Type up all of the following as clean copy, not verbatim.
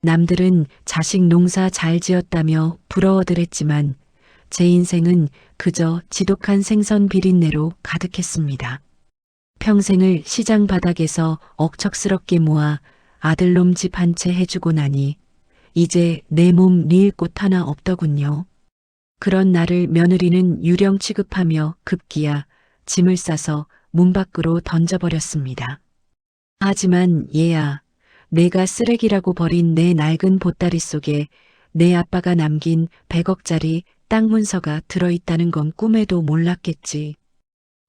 남들은 자식 농사 잘 지었다며 부러워들 했지만 제 인생은 그저 지독한 생선 비린내로 가득했습니다. 평생을 시장 바닥에서 억척스럽게 모아 아들놈 집 한 채 해주고 나니 이제 내 몸 리을 곳 하나 없더군요. 그런 나를 며느리는 유령 취급하며 급기야 짐을 싸서 문 밖으로 던져버렸습니다. 하지만 얘야, 내가 쓰레기라고 버린 내 낡은 보따리 속에 내 아빠가 남긴 100억짜리 땅 문서가 들어있다는 건 꿈에도 몰랐겠지.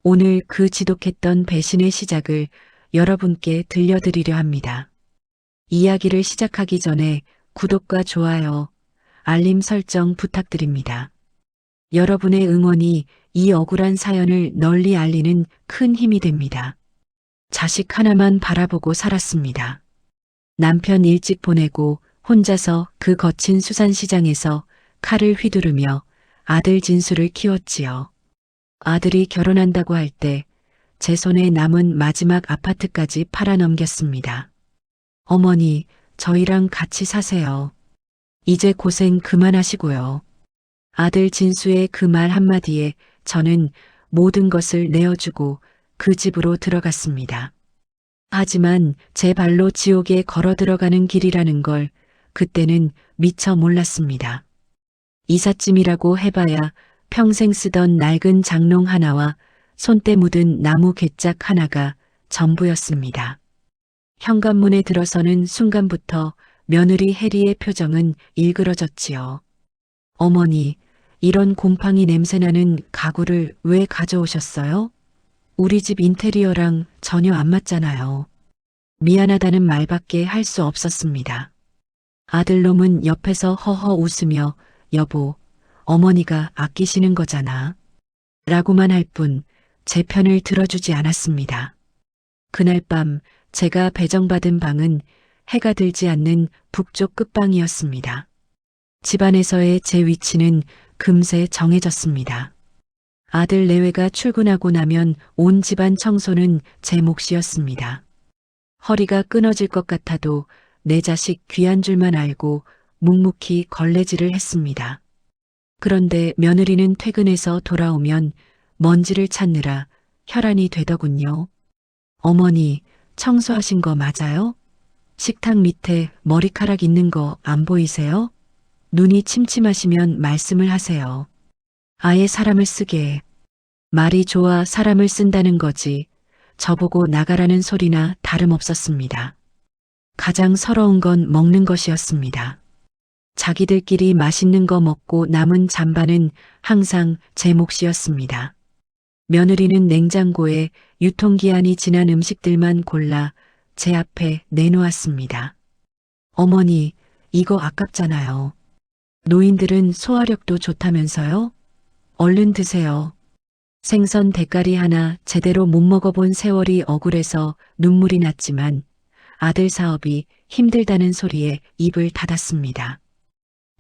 오늘 그 지독했던 배신의 시작을 여러분께 들려드리려 합니다. 이야기를 시작하기 전에 구독과 좋아요, 알림 설정 부탁드립니다. 여러분의 응원이 이 억울한 사연을 널리 알리는 큰 힘이 됩니다. 자식 하나만 바라보고 살았습니다. 남편 일찍 보내고 혼자서 그 거친 수산시장에서 칼을 휘두르며 아들 진수를 키웠지요. 아들이 결혼한다고 할 때 제 손에 남은 마지막 아파트까지 팔아넘겼습니다. 어머니, 저희랑 같이 사세요. 이제 고생 그만하시고요. 아들 진수의 그 말 한마디에 저는 모든 것을 내어주고 그 집으로 들어갔습니다. 하지만 제 발로 지옥에 걸어 들어가는 길이라는 걸 그때는 미처 몰랐습니다. 이삿짐이라고 해봐야 평생 쓰던 낡은 장롱 하나와 손때 묻은 나무 괴짝 하나가 전부였습니다. 현관문에 들어서는 순간부터 며느리 해리의 표정은 일그러졌지요. 어머니, 이런 곰팡이 냄새나는 가구를 왜 가져오셨어요? 우리 집 인테리어랑 전혀 안 맞잖아요. 미안하다는 말밖에 할 수 없었습니다. 아들놈은 옆에서 허허 웃으며 여보, 어머니가 아끼시는 거잖아. 라고만 할 뿐 제 편을 들어주지 않았습니다. 그날 밤 제가 배정받은 방은 해가 들지 않는 북쪽 끝방이었습니다. 집안에서의 제 위치는 금세 정해졌습니다. 아들 내외가 출근하고 나면 온 집안 청소는 제 몫이었습니다. 허리가 끊어질 것 같아도 내 자식 귀한 줄만 알고 묵묵히 걸레질을 했습니다. 그런데 며느리는 퇴근해서 돌아오면 먼지를 찾느라 혈안이 되더군요. 어머니, 청소하신 거 맞아요? 식탁 밑에 머리카락 있는 거 안 보이세요? 눈이 침침하시면 말씀을 하세요. 아예 사람을 쓰게. 말이 좋아 사람을 쓴다는 거지. 저보고 나가라는 소리나 다름없었습니다. 가장 서러운 건 먹는 것이었습니다. 자기들끼리 맛있는 거 먹고 남은 잔반은 항상 제 몫이었습니다. 며느리는 냉장고에 유통기한이 지난 음식들만 골라 제 앞에 내놓았습니다. 어머니, 이거 아깝잖아요. 노인들은 소화력도 좋다면서요? 얼른 드세요. 생선 대가리 하나 제대로 못 먹어본 세월이 억울해서 눈물이 났지만 아들 사업이 힘들다는 소리에 입을 닫았습니다.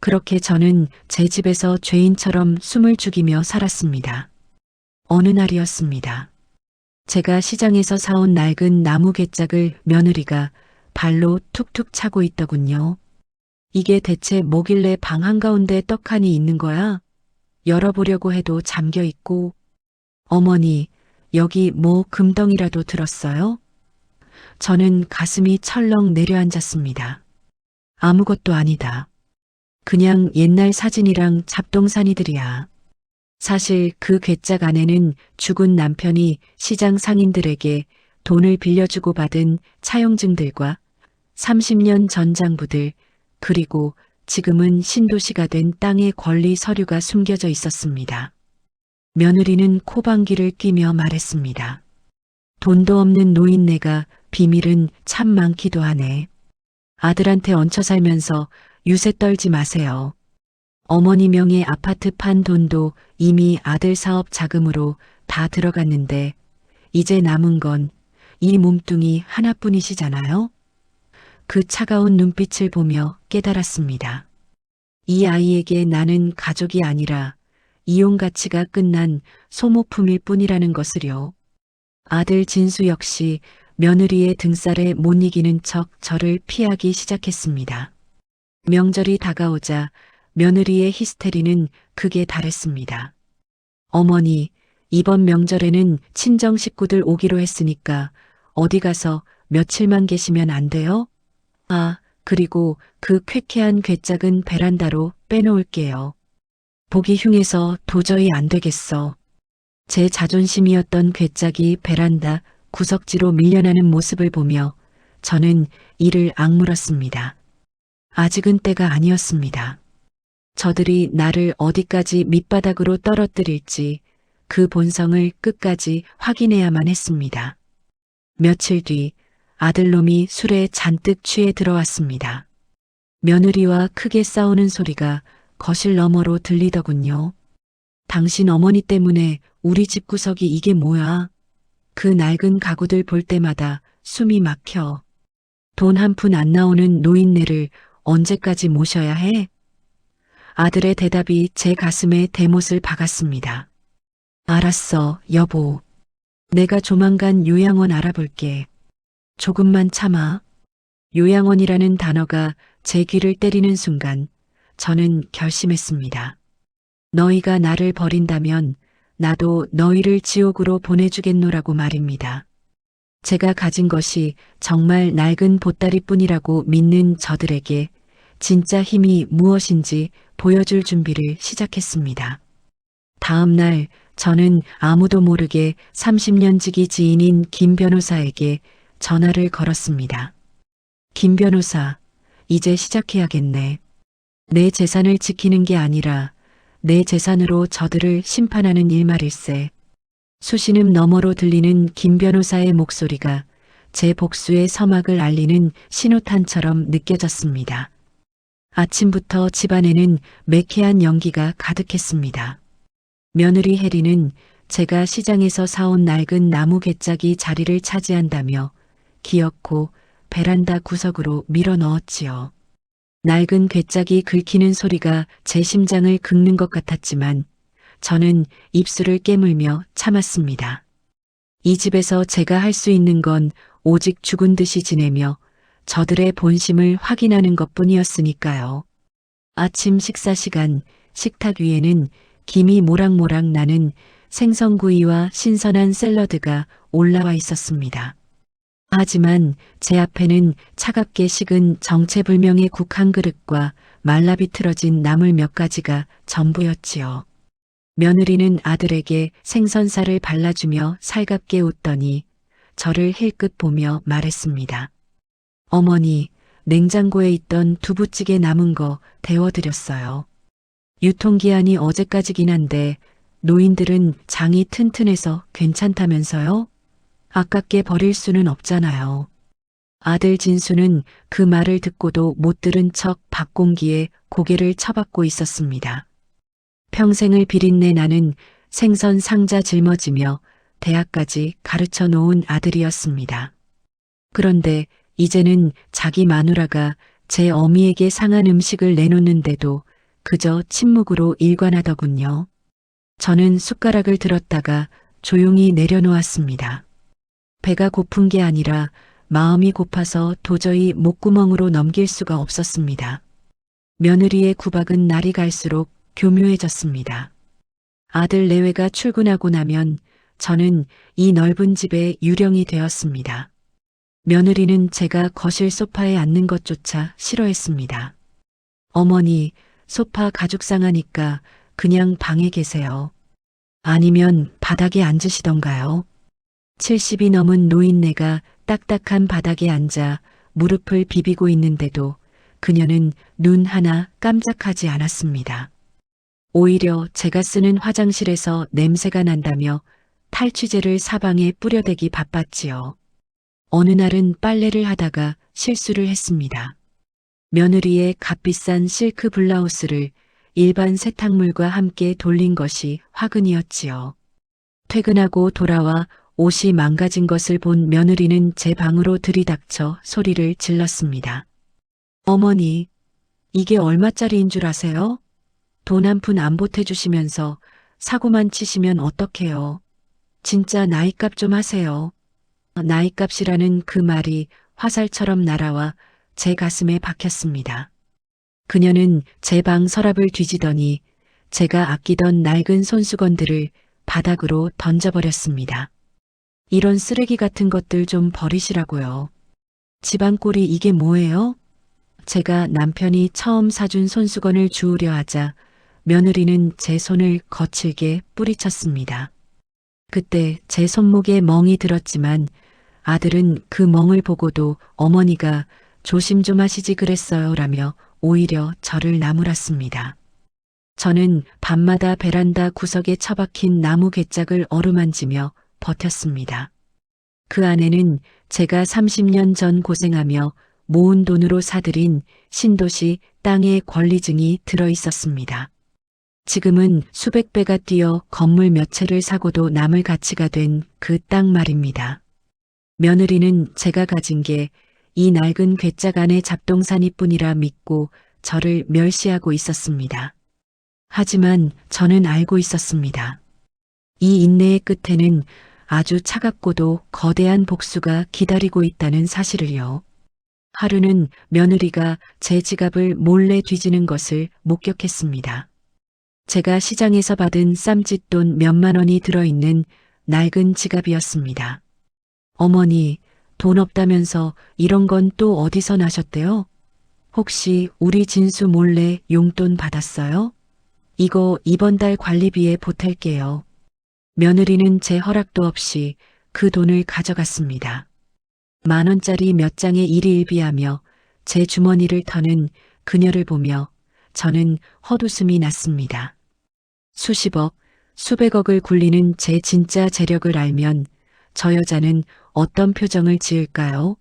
그렇게 저는 제 집에서 죄인처럼 숨을 죽이며 살았습니다. 어느 날이었습니다. 제가 시장에서 사온 낡은 나무 괴짝을 며느리가 발로 툭툭 차고 있더군요. 이게 대체 뭐길래 방 한가운데 떡하니 있는 거야? 열어보려고 해도 잠겨 있고. 어머니, 여기 뭐 금덩이라도 들었어요? 저는 가슴이 철렁 내려앉았습니다. 아무것도 아니다. 그냥 옛날 사진이랑 잡동사니들이야. 사실 그 괴짝 안에는 죽은 남편이 시장 상인들에게 돈을 빌려주고 받은 차용증들과 30년 전 장부들, 그리고 지금은 신도시가 된 땅의 권리 서류가 숨겨져 있었습니다. 며느리는 코방귀를 뀌며 말했습니다. 돈도 없는 노인네가 비밀은 참 많기도 하네. 아들한테 얹혀 살면서 유세 떨지 마세요. 어머니 명의 아파트 판 돈도 이미 아들 사업 자금으로 다 들어갔는데 이제 남은 건 이 몸뚱이 하나뿐이시잖아요. 그 차가운 눈빛을 보며 깨달았습니다. 이 아이에게 나는 가족이 아니라 이용 가치가 끝난 소모품일 뿐이라는 것을요. 아들 진수 역시 며느리의 등살에 못 이기는 척 저를 피하기 시작했습니다. 명절이 다가오자 며느리의 히스테리는 극에 달했습니다. 어머니, 이번 명절에는 친정 식구들 오기로 했으니까 어디 가서 며칠만 계시면 안 돼요? 아, 그리고 그 쾌쾌한 괴짝은 베란다로 빼놓을게요. 보기 흉해서 도저히 안 되겠어. 제 자존심이었던 괴짝이 베란다 구석지로 밀려나는 모습을 보며 저는 이를 악물었습니다. 아직은 때가 아니었습니다. 저들이 나를 어디까지 밑바닥으로 떨어뜨릴지 그 본성을 끝까지 확인해야만 했습니다. 며칠 뒤 아들놈이 술에 잔뜩 취해 들어왔습니다. 며느리와 크게 싸우는 소리가 거실 너머로 들리더군요. 당신 어머니 때문에 우리 집 구석이 이게 뭐야? 그 낡은 가구들 볼 때마다 숨이 막혀. 돈 한 푼 안 나오는 노인네를 언제까지 모셔야 해? 아들의 대답이 제 가슴에 대못을 박았습니다. 알았어, 여보. 내가 조만간 요양원 알아볼게. 조금만 참아. 요양원이라는 단어가 제 귀를 때리는 순간 저는 결심했습니다. 너희가 나를 버린다면 나도 너희를 지옥으로 보내주겠노라고 말입니다. 제가 가진 것이 정말 낡은 보따리뿐이라고 믿는 저들에게 진짜 힘이 무엇인지 보여줄 준비를 시작했습니다. 다음 날 저는 아무도 모르게 30년 지기 지인인 김 변호사에게 전화를 걸었습니다. 김 변호사, 이제 시작해야겠네. 내 재산을 지키는 게 아니라 내 재산으로 저들을 심판하는 일말일세. 수신음 너머로 들리는 김 변호사의 목소리가 제 복수의 서막을 알리는 신호탄처럼 느껴졌습니다. 아침부터 집안에는 매캐한 연기가 가득했습니다. 며느리 혜리는 제가 시장에서 사온 낡은 나무 괴짝이 자리를 차지한다며 기어코 베란다 구석으로 밀어 넣었지요. 낡은 괴짝이 긁히는 소리가 제 심장을 긁는 것 같았지만 저는 입술을 깨물며 참았습니다. 이 집에서 제가 할 수 있는 건 오직 죽은 듯이 지내며 저들의 본심을 확인하는 것뿐이었으니까요. 아침 식사 시간 식탁 위에는 김이 모락모락 나는 생선구이와 신선한 샐러드가 올라와 있었습니다. 하지만 제 앞에는 차갑게 식은 정체불명의 국 한 그릇과 말라비틀어진 나물 몇 가지가 전부였지요. 며느리는 아들에게 생선살을 발라주며 살갑게 웃더니 저를 힐끗 보며 말했습니다. 어머니, 냉장고에 있던 두부찌개 남은 거 데워드렸어요. 유통기한이 어제까지긴 한데 노인들은 장이 튼튼해서 괜찮다면서요? 아깝게 버릴 수는 없잖아요. 아들 진수는 그 말을 듣고도 못 들은 척 밥공기에 고개를 쳐박고 있었습니다. 평생을 비린내 나는 생선 상자 짊어지며 대학까지 가르쳐 놓은 아들이었습니다. 그런데 이제는 자기 마누라가 제 어미에게 상한 음식을 내놓는데도 그저 침묵으로 일관하더군요. 저는 숟가락을 들었다가 조용히 내려놓았습니다. 배가 고픈 게 아니라 마음이 고파서 도저히 목구멍으로 넘길 수가 없었습니다. 며느리의 구박은 날이 갈수록 교묘해졌습니다. 아들 내외가 출근하고 나면 저는 이 넓은 집의 유령이 되었습니다. 며느리는 제가 거실 소파에 앉는 것조차 싫어했습니다. 어머니, 소파 가죽 상하니까 그냥 방에 계세요. 아니면 바닥에 앉으시던가요. 70이 넘은 노인네가 딱딱한 바닥에 앉아 무릎을 비비고 있는데도 그녀는 눈 하나 깜짝하지 않았습니다. 오히려 제가 쓰는 화장실에서 냄새가 난다며 탈취제를 사방에 뿌려대기 바빴지요. 어느 날은 빨래를 하다가 실수를 했습니다. 며느리의 값비싼 실크 블라우스를 일반 세탁물과 함께 돌린 것이 화근이었지요. 퇴근하고 돌아와 옷이 망가진 것을 본 며느리는 제 방으로 들이닥쳐 소리를 질렀습니다. 어머니, 이게 얼마짜리인 줄 아세요? 돈 한 푼 안 보태주시면서 사고만 치시면 어떡해요. 진짜 나이값 좀 하세요. 나이값이라는 그 말이 화살처럼 날아와 제 가슴에 박혔습니다. 그녀는 제 방 서랍을 뒤지더니 제가 아끼던 낡은 손수건들을 바닥으로 던져버렸습니다. 이런 쓰레기 같은 것들 좀 버리시라고요. 집안 꼴이 이게 뭐예요? 제가 남편이 처음 사준 손수건을 주우려 하자 며느리는 제 손을 거칠게 뿌리쳤습니다. 그때 제 손목에 멍이 들었지만 아들은 그 멍을 보고도 어머니가 조심 좀 하시지 그랬어요 라며 오히려 저를 나무랐습니다. 저는 밤마다 베란다 구석에 처박힌 나무 괴짝을 어루만지며 버텼습니다. 그 안에는 제가 30년 전 고생하며 모은 돈으로 사들인 신도시 땅의 권리증이 들어 있었습니다. 지금은 수백 배가 뛰어 건물 몇 채를 사고도 남을 가치가 된 그 땅 말입니다. 며느리는 제가 가진 게 이 낡은 괴짝 안의 잡동사니 뿐이라 믿고 저를 멸시하고 있었습니다. 하지만 저는 알고 있었습니다. 이 인내의 끝에는 아주 차갑고도 거대한 복수가 기다리고 있다는 사실을요. 하루는 며느리가 제 지갑을 몰래 뒤지는 것을 목격했습니다. 제가 시장에서 받은 쌈짓돈 몇만 원이 들어있는 낡은 지갑이었습니다. 어머니, 돈 없다면서 이런 건 또 어디서 나셨대요? 혹시 우리 진수 몰래 용돈 받았어요? 이거 이번 달 관리비에 보탤게요. 며느리는 제 허락도 없이 그 돈을 가져갔습니다. 10,000원짜리 몇 장에 일희일비하며 제 주머니를 터는 그녀를 보며 저는 헛웃음이 났습니다. 수십억, 수백억을 굴리는 제 진짜 재력을 알면 저 여자는 어떤 표정을 지을까요?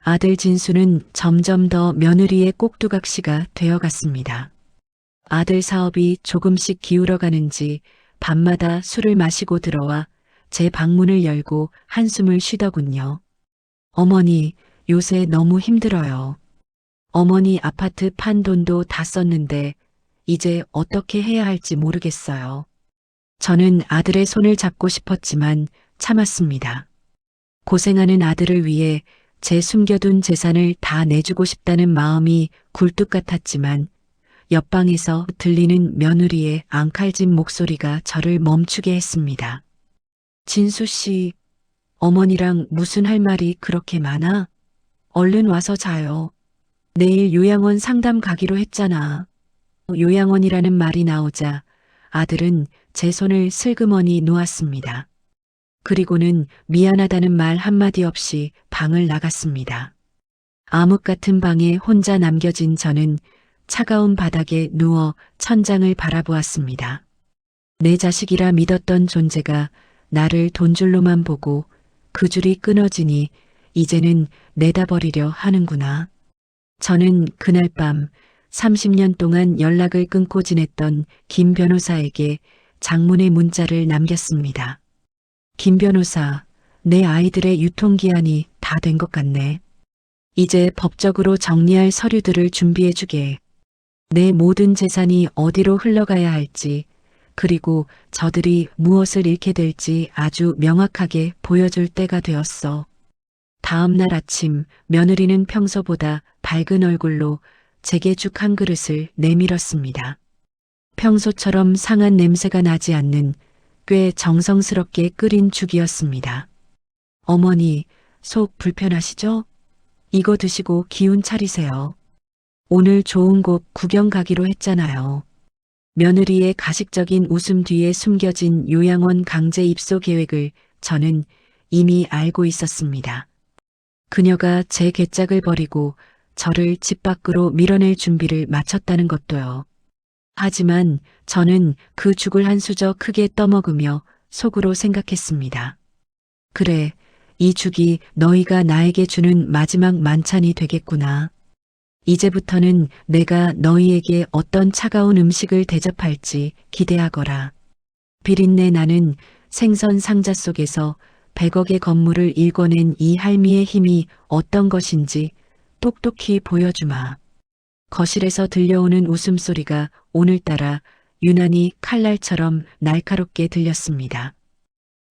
아들 진수는 점점 더 며느리의 꼭두각시가 되어갔습니다. 아들 사업이 조금씩 기울어가는지 밤마다 술을 마시고 들어와 제 방문을 열고 한숨을 쉬더군요. 어머니, 요새 너무 힘들어요. 어머니 아파트 판 돈도 다 썼는데 이제 어떻게 해야 할지 모르겠어요. 저는 아들의 손을 잡고 싶었지만 참았습니다. 고생하는 아들을 위해 제 숨겨둔 재산을 다 내주고 싶다는 마음이 굴뚝 같았지만 옆방에서 들리는 며느리의 앙칼진 목소리가 저를 멈추게 했습니다. 진수 씨, 어머니랑 무슨 할 말이 그렇게 많아? 얼른 와서 자요. 내일 요양원 상담 가기로 했잖아. 요양원이라는 말이 나오자 아들은 제 손을 슬그머니 놓았습니다. 그리고는 미안하다는 말 한마디 없이 방을 나갔습니다. 암흑 같은 방에 혼자 남겨진 저는 차가운 바닥에 누워 천장을 바라보았습니다. 내 자식이라 믿었던 존재가 나를 돈줄로만 보고 그 줄이 끊어지니 이제는 내다버리려 하는구나. 저는 그날 밤 30년 동안 연락을 끊고 지냈던 김 변호사에게 장문의 문자를 남겼습니다. 김 변호사, 내 아이들의 유통기한이 다 된 것 같네. 이제 법적으로 정리할 서류들을 준비해주게. 내 모든 재산이 어디로 흘러가야 할지, 그리고 저들이 무엇을 잃게 될지 아주 명확하게 보여줄 때가 되었어. 다음 날 아침 며느리는 평소보다 밝은 얼굴로 제게 죽 한 그릇을 내밀었습니다. 평소처럼 상한 냄새가 나지 않는 꽤 정성스럽게 끓인 죽이었습니다. 어머니, 속 불편하시죠? 이거 드시고 기운 차리세요. 오늘 좋은 곳 구경 가기로 했잖아요. 며느리의 가식적인 웃음 뒤에 숨겨진 요양원 강제 입소 계획을 저는 이미 알고 있었습니다. 그녀가 제 괴짝을 버리고 저를 집 밖으로 밀어낼 준비를 마쳤다는 것도요. 하지만 저는 그 죽을 한 수저 크게 떠먹으며 속으로 생각했습니다. 그래, 이 죽이 너희가 나에게 주는 마지막 만찬이 되겠구나. 이제부터는 내가 너희에게 어떤 차가운 음식을 대접할지 기대하거라. 비린내 나는 생선 상자 속에서 100억의 건물을 일궈낸 이 할미의 힘이 어떤 것인지 똑똑히 보여주마. 거실에서 들려오는 웃음소리가 오늘따라 유난히 칼날처럼 날카롭게 들렸습니다.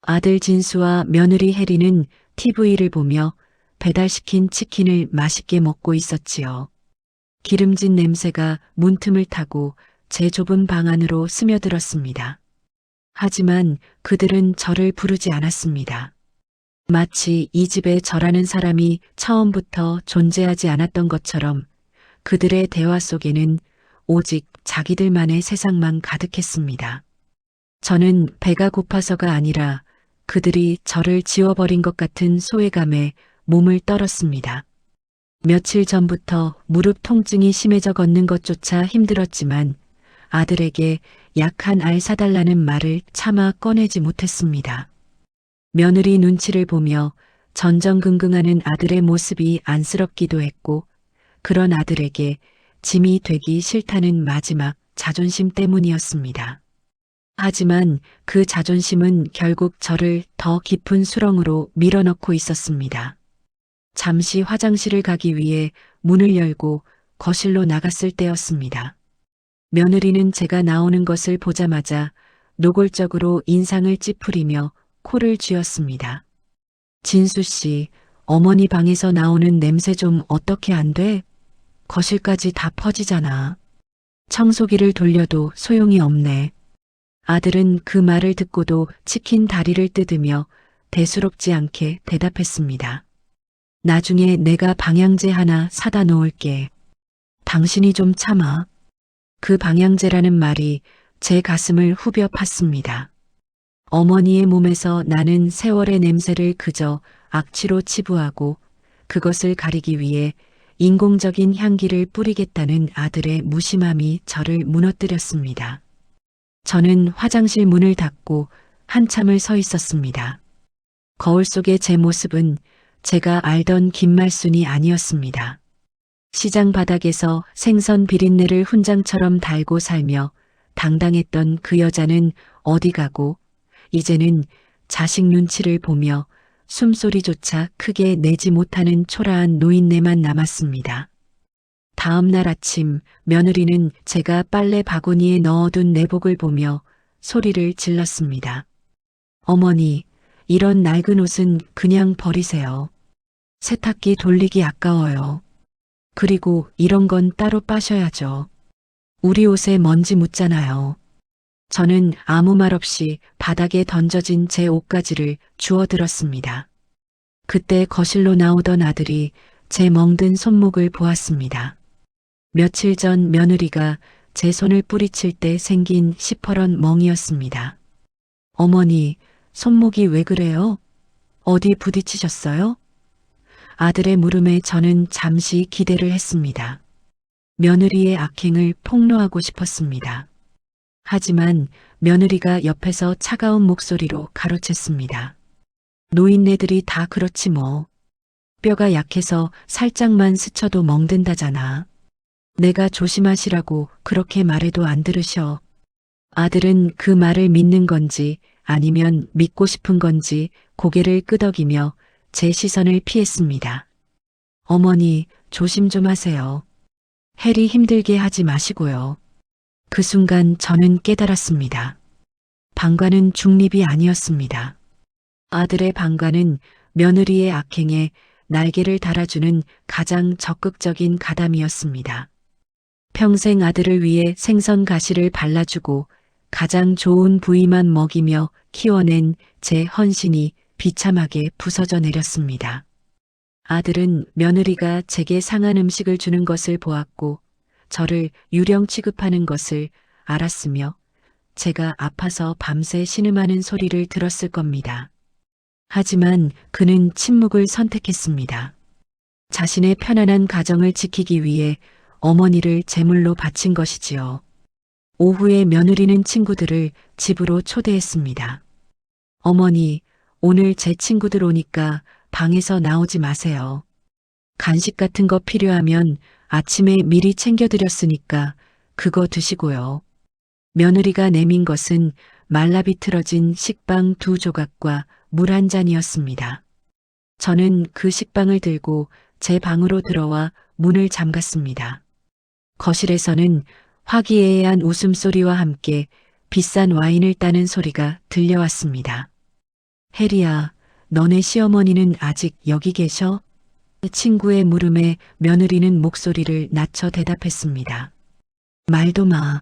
아들 진수와 며느리 혜리는 TV를 보며 배달시킨 치킨을 맛있게 먹고 있었지요. 기름진 냄새가 문틈을 타고 제 좁은 방 안으로 스며들었습니다. 하지만 그들은 저를 부르지 않았습니다. 마치 이 집에 저라는 사람이 처음부터 존재하지 않았던 것처럼 그들의 대화 속에는 오직 자기들만의 세상만 가득했습니다. 저는 배가 고파서가 아니라 그들이 저를 지워버린 것 같은 소외감에 몸을 떨었습니다. 며칠 전부터 무릎 통증이 심해져 걷는 것조차 힘들었지만 아들에게 약한 알 사달라는 말을 차마 꺼내지 못했습니다. 며느리 눈치를 보며 전전긍긍하는 아들의 모습이 안쓰럽기도 했고 그런 아들에게 짐이 되기 싫다는 마지막 자존심 때문이었습니다. 하지만 그 자존심은 결국 저를 더 깊은 수렁으로 밀어넣고 있었습니다. 잠시 화장실을 가기 위해 문을 열고 거실로 나갔을 때였습니다. 며느리는 제가 나오는 것을 보자마자 노골적으로 인상을 찌푸리며 코를 쥐었습니다. 진수 씨, 어머니 방에서 나오는 냄새 좀 어떻게 안 돼? 거실까지 다 퍼지잖아. 청소기를 돌려도 소용이 없네. 아들은 그 말을 듣고도 치킨 다리를 뜯으며 대수롭지 않게 대답했습니다. 나중에 내가 방향제 하나 사다 놓을게. 당신이 좀 참아. 그 방향제라는 말이 제 가슴을 후벼 팠습니다. 어머니의 몸에서 나는 세월의 냄새를 그저 악취로 치부하고 그것을 가리기 위해 인공적인 향기를 뿌리겠다는 아들의 무심함이 저를 무너뜨렸습니다. 저는 화장실 문을 닫고 한참을 서 있었습니다. 거울 속의 제 모습은 제가 알던 김말순이 아니었습니다. 시장 바닥에서 생선 비린내를 훈장처럼 달고 살며 당당했던 그 여자는 어디 가고 이제는 자식 눈치를 보며 숨소리조차 크게 내지 못하는 초라한 노인네만 남았습니다. 다음 날 아침 며느리는 제가 빨래 바구니에 넣어둔 내복을 보며 소리를 질렀습니다. 어머니, 이런 낡은 옷은 그냥 버리세요. 세탁기 돌리기 아까워요. 그리고 이런 건 따로 빠셔야죠. 우리 옷에 먼지 묻잖아요. 저는 아무 말 없이 바닥에 던져진 제 옷가지를 주워들었습니다. 그때 거실로 나오던 아들이 제 멍든 손목을 보았습니다. 며칠 전 며느리가 제 손을 뿌리칠 때 생긴 시퍼런 멍이었습니다. 어머니, 손목이 왜 그래요? 어디 부딪히셨어요? 아들의 물음에 저는 잠시 기대를 했습니다. 며느리의 악행을 폭로하고 싶었습니다. 하지만 며느리가 옆에서 차가운 목소리로 가로챘습니다. 노인네들이 다 그렇지 뭐. 뼈가 약해서 살짝만 스쳐도 멍든다잖아. 내가 조심하시라고 그렇게 말해도 안 들으셔. 아들은 그 말을 믿는 건지 아니면 믿고 싶은 건지 고개를 끄덕이며 제 시선을 피했습니다. 어머니, 조심 좀 하세요. 해리 힘들게 하지 마시고요. 그 순간 저는 깨달았습니다. 방과는 중립이 아니었습니다. 아들의 방과는 며느리의 악행에 날개를 달아주는 가장 적극적인 가담이었습니다. 평생 아들을 위해 생선 가시를 발라주고 가장 좋은 부위만 먹이며 키워낸 제 헌신이 비참하게 부서져 내렸습니다. 아들은 며느리가 제게 상한 음식을 주는 것을 보았고 저를 유령 취급하는 것을 알았으며 제가 아파서 밤새 신음하는 소리를 들었을 겁니다. 하지만 그는 침묵을 선택했습니다. 자신의 편안한 가정을 지키기 위해 어머니를 제물로 바친 것이지요. 오후에 며느리는 친구들을 집으로 초대했습니다. 어머니, 오늘 제 친구들 오니까 방에서 나오지 마세요. 간식 같은 거 필요하면 아침에 미리 챙겨드렸으니까 그거 드시고요. 며느리가 내민 것은 말라 비틀어진 식빵 2조각과 물 한 잔이었습니다. 저는 그 식빵을 들고 제 방으로 들어와 문을 잠갔습니다. 거실에서는 화기애애한 웃음소리와 함께 비싼 와인을 따는 소리가 들려왔습니다. 해리야, 너네 시어머니는 아직 여기 계셔? 친구의 물음에 며느리는 목소리를 낮춰 대답했습니다. 말도 마.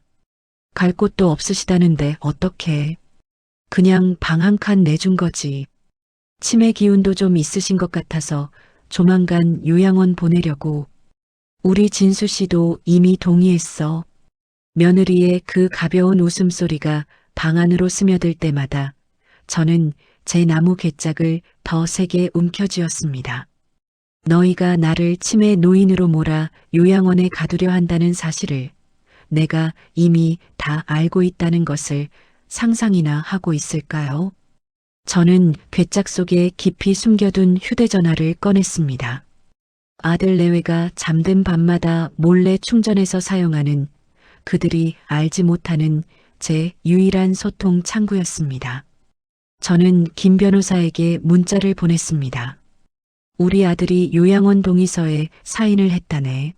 갈 곳도 없으시다는데 어떡해. 그냥 방 한 칸 내준 거지. 치매 기운도 좀 있으신 것 같아서 조만간 요양원 보내려고. 우리 진수 씨도 이미 동의했어. 며느리의 그 가벼운 웃음소리가 방 안으로 스며들 때마다 저는 제 나무 괴짝을 더 세게 움켜쥐었습니다. 너희가 나를 치매 노인으로 몰아 요양원에 가두려 한다는 사실을 내가 이미 다 알고 있다는 것을 상상이나 하고 있을까요? 저는 괴짝 속에 깊이 숨겨둔 휴대전화를 꺼냈습니다. 아들 내외가 잠든 밤마다 몰래 충전해서 사용하는 그들이 알지 못하는 제 유일한 소통 창구였습니다. 저는 김 변호사에게 문자를 보냈습니다. 우리 아들이 요양원 동의서에 사인을 했다네.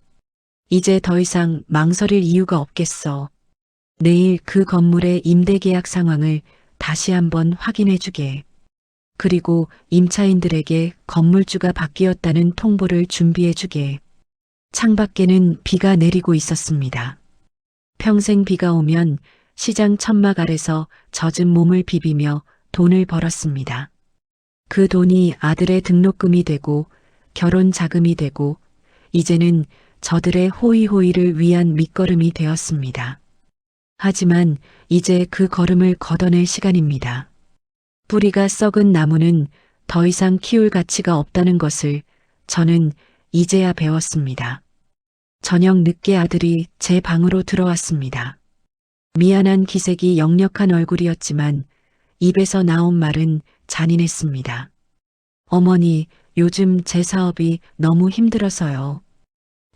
이제 더 이상 망설일 이유가 없겠어. 내일 그 건물의 임대 계약 상황을 다시 한번 확인해 주게. 그리고 임차인들에게 건물주가 바뀌었다는 통보를 준비해 주게. 창밖에는 비가 내리고 있었습니다. 평생 비가 오면 시장 천막 아래서 젖은 몸을 비비며 돈을 벌었습니다. 그 돈이 아들의 등록금이 되고 결혼 자금이 되고 이제는 저들의 호의호의를 위한 밑거름이 되었습니다. 하지만 이제 그 걸음을 걷어낼 시간입니다. 뿌리가 썩은 나무는 더 이상 키울 가치가 없다는 것을 저는 이제야 배웠습니다. 저녁 늦게 아들이 제 방으로 들어왔습니다. 미안한 기색이 역력한 얼굴이었지만 입에서 나온 말은 잔인했습니다. 어머니, 요즘 제 사업이 너무 힘들어서요.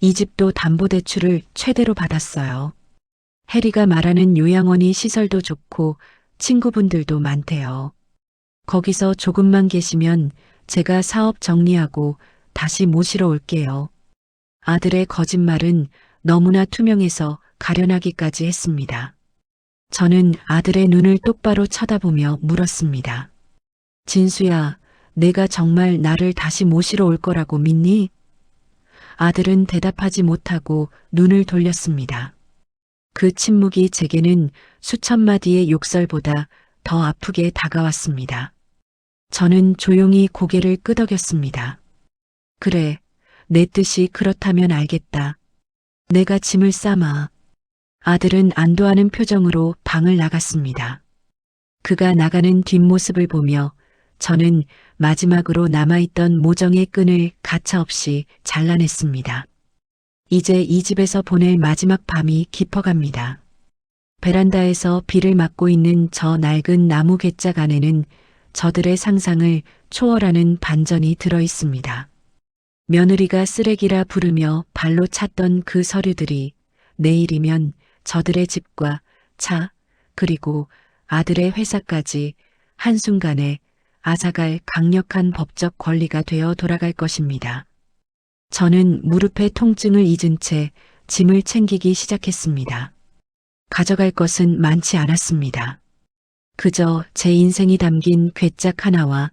이 집도 담보대출을 최대로 받았어요. 해리가 말하는 요양원이 시설도 좋고 친구분들도 많대요. 거기서 조금만 계시면 제가 사업 정리하고 다시 모시러 올게요. 아들의 거짓말은 너무나 투명해서 가련하기까지 했습니다. 저는 아들의 눈을 똑바로 쳐다보며 물었습니다. 진수야, 내가 정말 나를 다시 모시러 올 거라고 믿니? 아들은 대답하지 못하고 눈을 돌렸습니다. 그 침묵이 제게는 수천 마디의 욕설보다 더 아프게 다가왔습니다. 저는 조용히 고개를 끄덕였습니다. 그래, 내 뜻이 그렇다면 알겠다. 내가 짐을 싸마. 아들은 안도하는 표정으로 방을 나갔습니다. 그가 나가는 뒷모습을 보며 저는 마지막으로 남아있던 모정의 끈을 가차없이 잘라냈습니다. 이제 이 집에서 보낼 마지막 밤이 깊어갑니다. 베란다에서 비를 맞고 있는 저 낡은 나무 괴짝 안에는 저들의 상상을 초월하는 반전이 들어있습니다. 며느리가 쓰레기라 부르며 발로 찼던 그 서류들이 내일이면 저들의 집과 차, 그리고 아들의 회사까지 한순간에 앗아갈 강력한 법적 권리가 되어 돌아갈 것입니다. 저는 무릎의 통증을 잊은 채 짐을 챙기기 시작했습니다. 가져갈 것은 많지 않았습니다. 그저 제 인생이 담긴 괴짝 하나와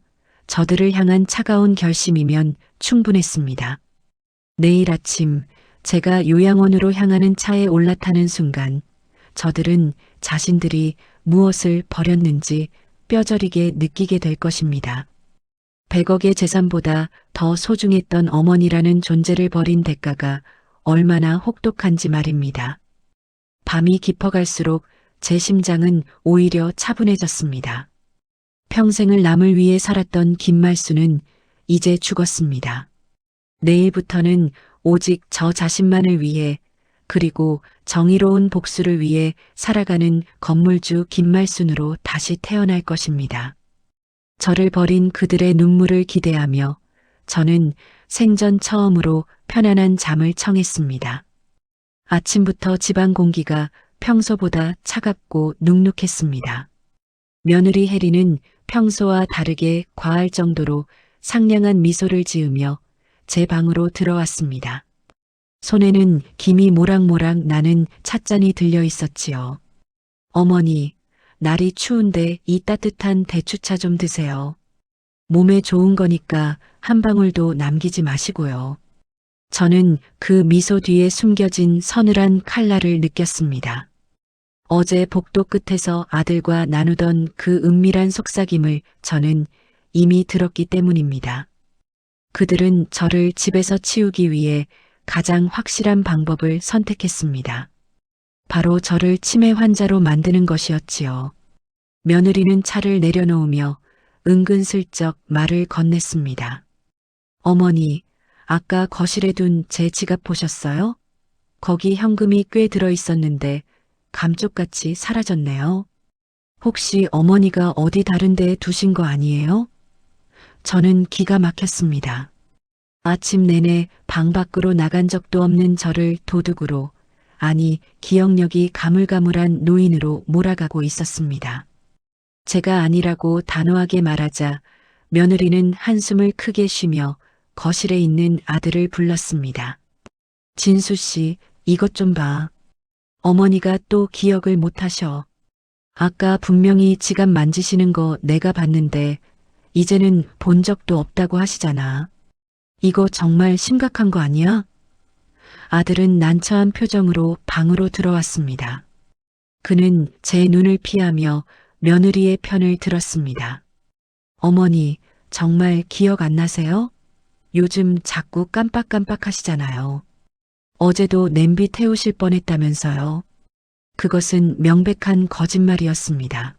저들을 향한 차가운 결심이면 충분했습니다. 내일 아침 제가 요양원으로 향하는 차에 올라타는 순간 저들은 자신들이 무엇을 버렸는지 뼈저리게 느끼게 될 것입니다. 100억의 재산보다 더 소중했던 어머니라는 존재를 버린 대가가 얼마나 혹독한지 말입니다. 밤이 깊어갈수록 제 심장은 오히려 차분해졌습니다. 평생을 남을 위해 살았던 김말수는 이제 죽었습니다. 내일부터는 오직 저 자신만을 위해 그리고 정의로운 복수를 위해 살아가는 건물주 김말순으로 다시 태어날 것입니다. 저를 버린 그들의 눈물을 기대하며 저는 생전 처음으로 편안한 잠을 청했습니다. 아침부터 집안 공기가 평소보다 차갑고 눅눅했습니다. 며느리 해리는 평소와 다르게 과할 정도로 상냥한 미소를 지으며 제 방으로 들어왔습니다. 손에는 김이 모락모락 나는 찻잔이 들려 있었지요. 어머니, 날이 추운데 이 따뜻한 대추차 좀 드세요. 몸에 좋은 거니까 한 방울도 남기지 마시고요. 저는 그 미소 뒤에 숨겨진 서늘한 칼날을 느꼈습니다. 어제 복도 끝에서 아들과 나누던 그 은밀한 속삭임을 저는 이미 들었기 때문입니다. 그들은 저를 집에서 치우기 위해 가장 확실한 방법을 선택했습니다. 바로 저를 치매 환자로 만드는 것이었지요. 며느리는 차를 내려놓으며 은근슬쩍 말을 건넸습니다. 어머니, 아까 거실에 둔 제 지갑 보셨어요? 거기 현금이 꽤 들어있었는데 감쪽같이 사라졌네요. 혹시 어머니가 어디 다른 데에 두신 거 아니에요? 저는 기가 막혔습니다. 아침 내내 방 밖으로 나간 적도 없는 저를 도둑으로, 아니 기억력이 가물가물한 노인으로 몰아가고 있었습니다. 제가 아니라고 단호하게 말하자 며느리는 한숨을 크게 쉬며 거실에 있는 아들을 불렀습니다. 진수 씨, 이것 좀 봐. 어머니가 또 기억을 못하셔. 아까 분명히 지갑 만지시는 거 내가 봤는데 이제는 본 적도 없다고 하시잖아. 이거 정말 심각한 거 아니야? 아들은 난처한 표정으로 방으로 들어왔습니다. 그는 제 눈을 피하며 며느리의 편을 들었습니다. 어머니, 정말 기억 안 나세요? 요즘 자꾸 깜빡깜빡 하시잖아요. 어제도 냄비 태우실 뻔했다면서요. 그것은 명백한 거짓말이었습니다.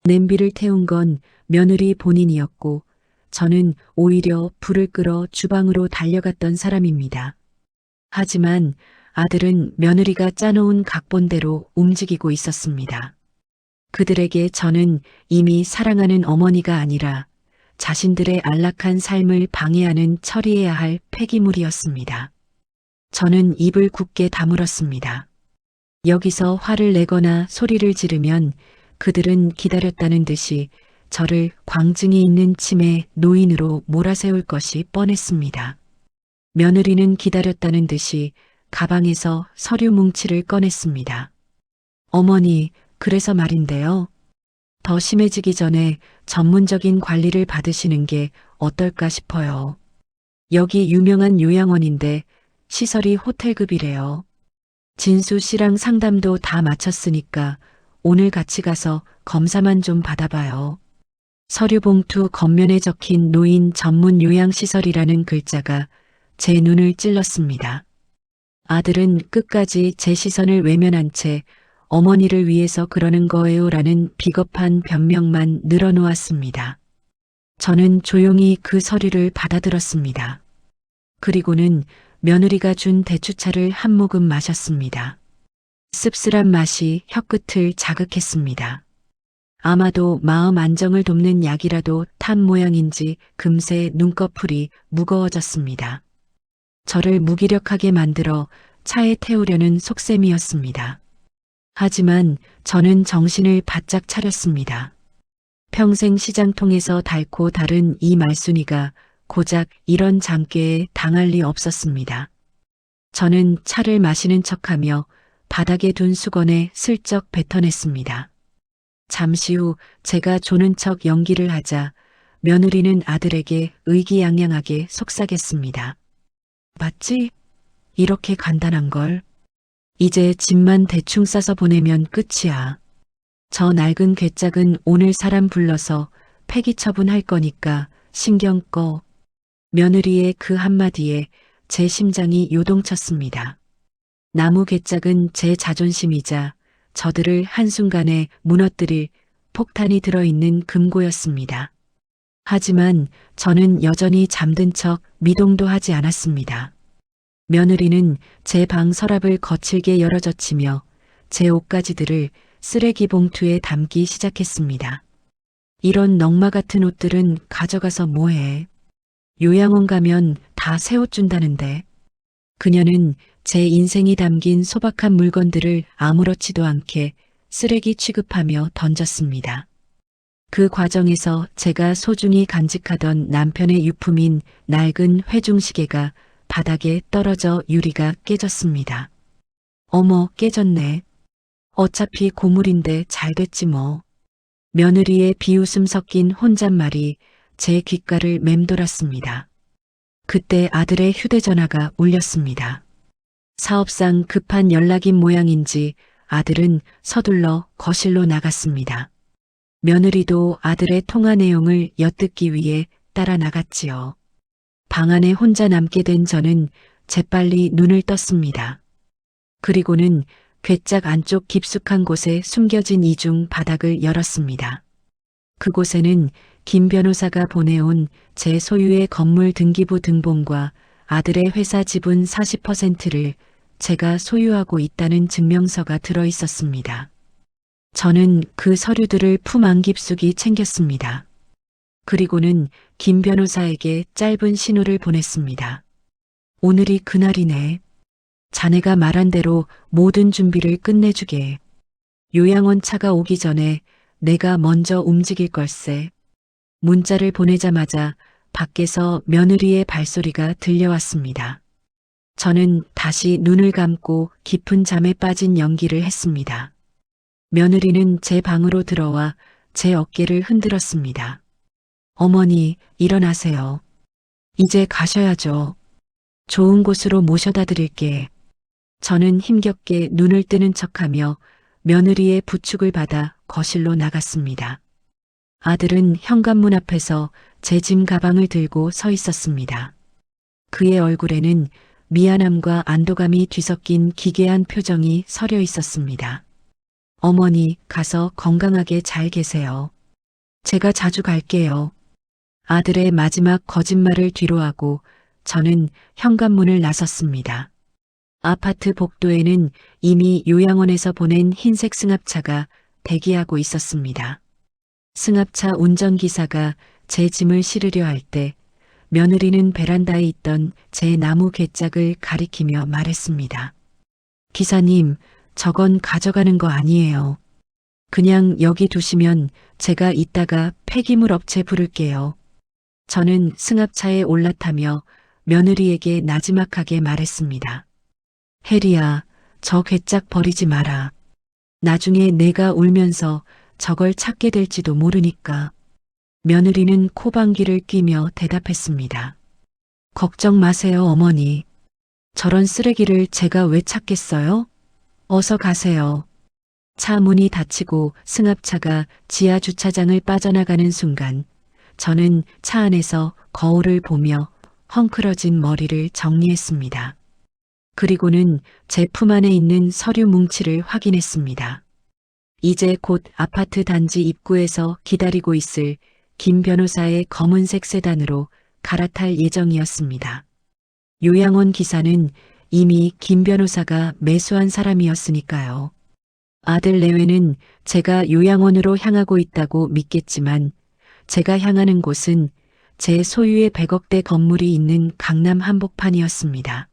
냄비를 태운 건 며느리 본인이었고 저는 오히려 불을 끌어 주방으로 달려갔던 사람입니다. 하지만 아들은 며느리가 짜놓은 각본대로 움직이고 있었습니다. 그들에게 저는 이미 사랑하는 어머니가 아니라 자신들의 안락한 삶을 방해하는 처리해야 할 폐기물이었습니다. 저는 입을 굳게 다물었습니다. 여기서 화를 내거나 소리를 지르면 그들은 기다렸다는 듯이 저를 광증이 있는 치매 노인으로 몰아세울 것이 뻔했습니다. 며느리는 기다렸다는 듯이 가방에서 서류 뭉치를 꺼냈습니다. 어머니, 그래서 말인데요. 더 심해지기 전에 전문적인 관리를 받으시는 게 어떨까 싶어요. 여기 유명한 요양원인데 시설이 호텔급이래요. 진수 씨랑 상담도 다 마쳤으니까 오늘 같이 가서 검사만 좀 받아봐요. 서류 봉투 겉면에 적힌 노인 전문 요양시설이라는 글자가 제 눈을 찔렀습니다. 아들은 끝까지 제 시선을 외면한 채 어머니를 위해서 그러는 거예요라는 비겁한 변명만 늘어놓았습니다. 저는 조용히 그 서류를 받아들었습니다. 그리고는 며느리가 준 대추차를 한 모금 마셨습니다. 씁쓸한 맛이 혀끝을 자극했습니다. 아마도 마음 안정을 돕는 약이라도 탄 모양인지 금세 눈꺼풀이 무거워졌습니다. 저를 무기력하게 만들어 차에 태우려는 속셈이었습니다. 하지만 저는 정신을 바짝 차렸습니다. 평생 시장통에서 닳고 다른 이 말순이가 고작 이런 장꾀에 당할 리 없었습니다. 저는 차를 마시는 척하며 바닥에 둔 수건에 슬쩍 뱉어냈습니다. 잠시 후 제가 조는 척 연기를 하자 며느리는 아들에게 의기양양하게 속삭였습니다. 맞지? 이렇게 간단한 걸. 이제 집만 대충 싸서 보내면 끝이야. 저 낡은 괴짝은 오늘 사람 불러서 폐기 처분할 거니까 신경 꺼. 며느리의 그 한마디에 제 심장이 요동쳤습니다. 나무 괴짝은 제 자존심이자 저들을 한순간에 무너뜨릴 폭탄이 들어있는 금고였습니다. 하지만 저는 여전히 잠든 척 미동도 하지 않았습니다. 며느리는 제 방 서랍을 거칠게 열어젖히며 제 옷가지들을 쓰레기 봉투에 담기 시작했습니다. 이런 넝마 같은 옷들은 가져가서 뭐해? 요양원 가면 다 새 옷 준다는데. 그녀는 제 인생이 담긴 소박한 물건들을 아무렇지도 않게 쓰레기 취급하며 던졌습니다. 그 과정에서 제가 소중히 간직하던 남편의 유품인 낡은 회중시계가 바닥에 떨어져 유리가 깨졌습니다. 어머, 깨졌네. 어차피 고물인데 잘 됐지 뭐. 며느리의 비웃음 섞인 혼잣말이 제 귓가를 맴돌았습니다. 그때 아들의 휴대전화가 울렸습니다. 사업상 급한 연락인 모양인지 아들은 서둘러 거실로 나갔습니다. 며느리도 아들의 통화 내용을 엿듣기 위해 따라 나갔지요. 방 안에 혼자 남게 된 저는 재빨리 눈을 떴습니다. 그리고는 괴짝 안쪽 깊숙한 곳에 숨겨진 이중 바닥을 열었습니다. 그곳에는 김 변호사가 보내온 제 소유의 건물 등기부 등본과 아들의 회사 지분 40%를 제가 소유하고 있다는 증명서가 들어 있었습니다. 저는 그 서류들을 품 안 깊숙이 챙겼습니다. 그리고는 김 변호사에게 짧은 신호를 보냈습니다. 오늘이 그날이네. 자네가 말한 대로 모든 준비를 끝내주게. 요양원 차가 오기 전에 내가 먼저 움직일 걸세. 문자를 보내자마자 밖에서 며느리의 발소리가 들려왔습니다. 저는 다시 눈을 감고 깊은 잠에 빠진 연기를 했습니다. 며느리는 제 방으로 들어와 제 어깨를 흔들었습니다. 어머니, 일어나세요. 이제 가셔야죠. 좋은 곳으로 모셔다 드릴게. 저는 힘겹게 눈을 뜨는 척하며 며느리의 부축을 받아 거실로 나갔습니다. 아들은 현관문 앞에서 제 짐 가방을 들고 서 있었습니다. 그의 얼굴에는 미안함과 안도감이 뒤섞인 기괴한 표정이 서려 있었습니다. 어머니, 가서 건강하게 잘 계세요. 제가 자주 갈게요. 아들의 마지막 거짓말을 뒤로하고 저는 현관문을 나섰습니다. 아파트 복도에는 이미 요양원에서 보낸 흰색 승합차가 대기하고 있었습니다. 승합차 운전기사가 제 짐을 실으려 할 때 며느리는 베란다에 있던 제 나무 괴짝을 가리키며 말했습니다. 기사님, 저건 가져가는 거 아니에요. 그냥 여기 두시면 제가 이따가 폐기물 업체 부를게요. 저는 승합차에 올라타며 며느리에게 나지막하게 말했습니다. 혜리야, 저 괴짝 버리지 마라. 나중에 내가 울면서 저걸 찾게 될지도 모르니까. 며느리는 코방귀를 뀌며 대답했습니다. 걱정 마세요, 어머니. 저런 쓰레기를 제가 왜 찾겠어요? 어서 가세요. 차 문이 닫히고 승합차가 지하 주차장을 빠져나가는 순간 저는 차 안에서 거울을 보며 헝클어진 머리를 정리했습니다. 그리고는 제 품 안에 있는 서류 뭉치를 확인했습니다. 이제 곧 아파트 단지 입구에서 기다리고 있을 김 변호사의 검은색 세단으로 갈아탈 예정이었습니다. 요양원 기사는 이미 김 변호사가 매수한 사람이었으니까요. 아들 내외는 제가 요양원으로 향하고 있다고 믿겠지만 제가 향하는 곳은 제 소유의 100억대 건물이 있는 강남 한복판이었습니다.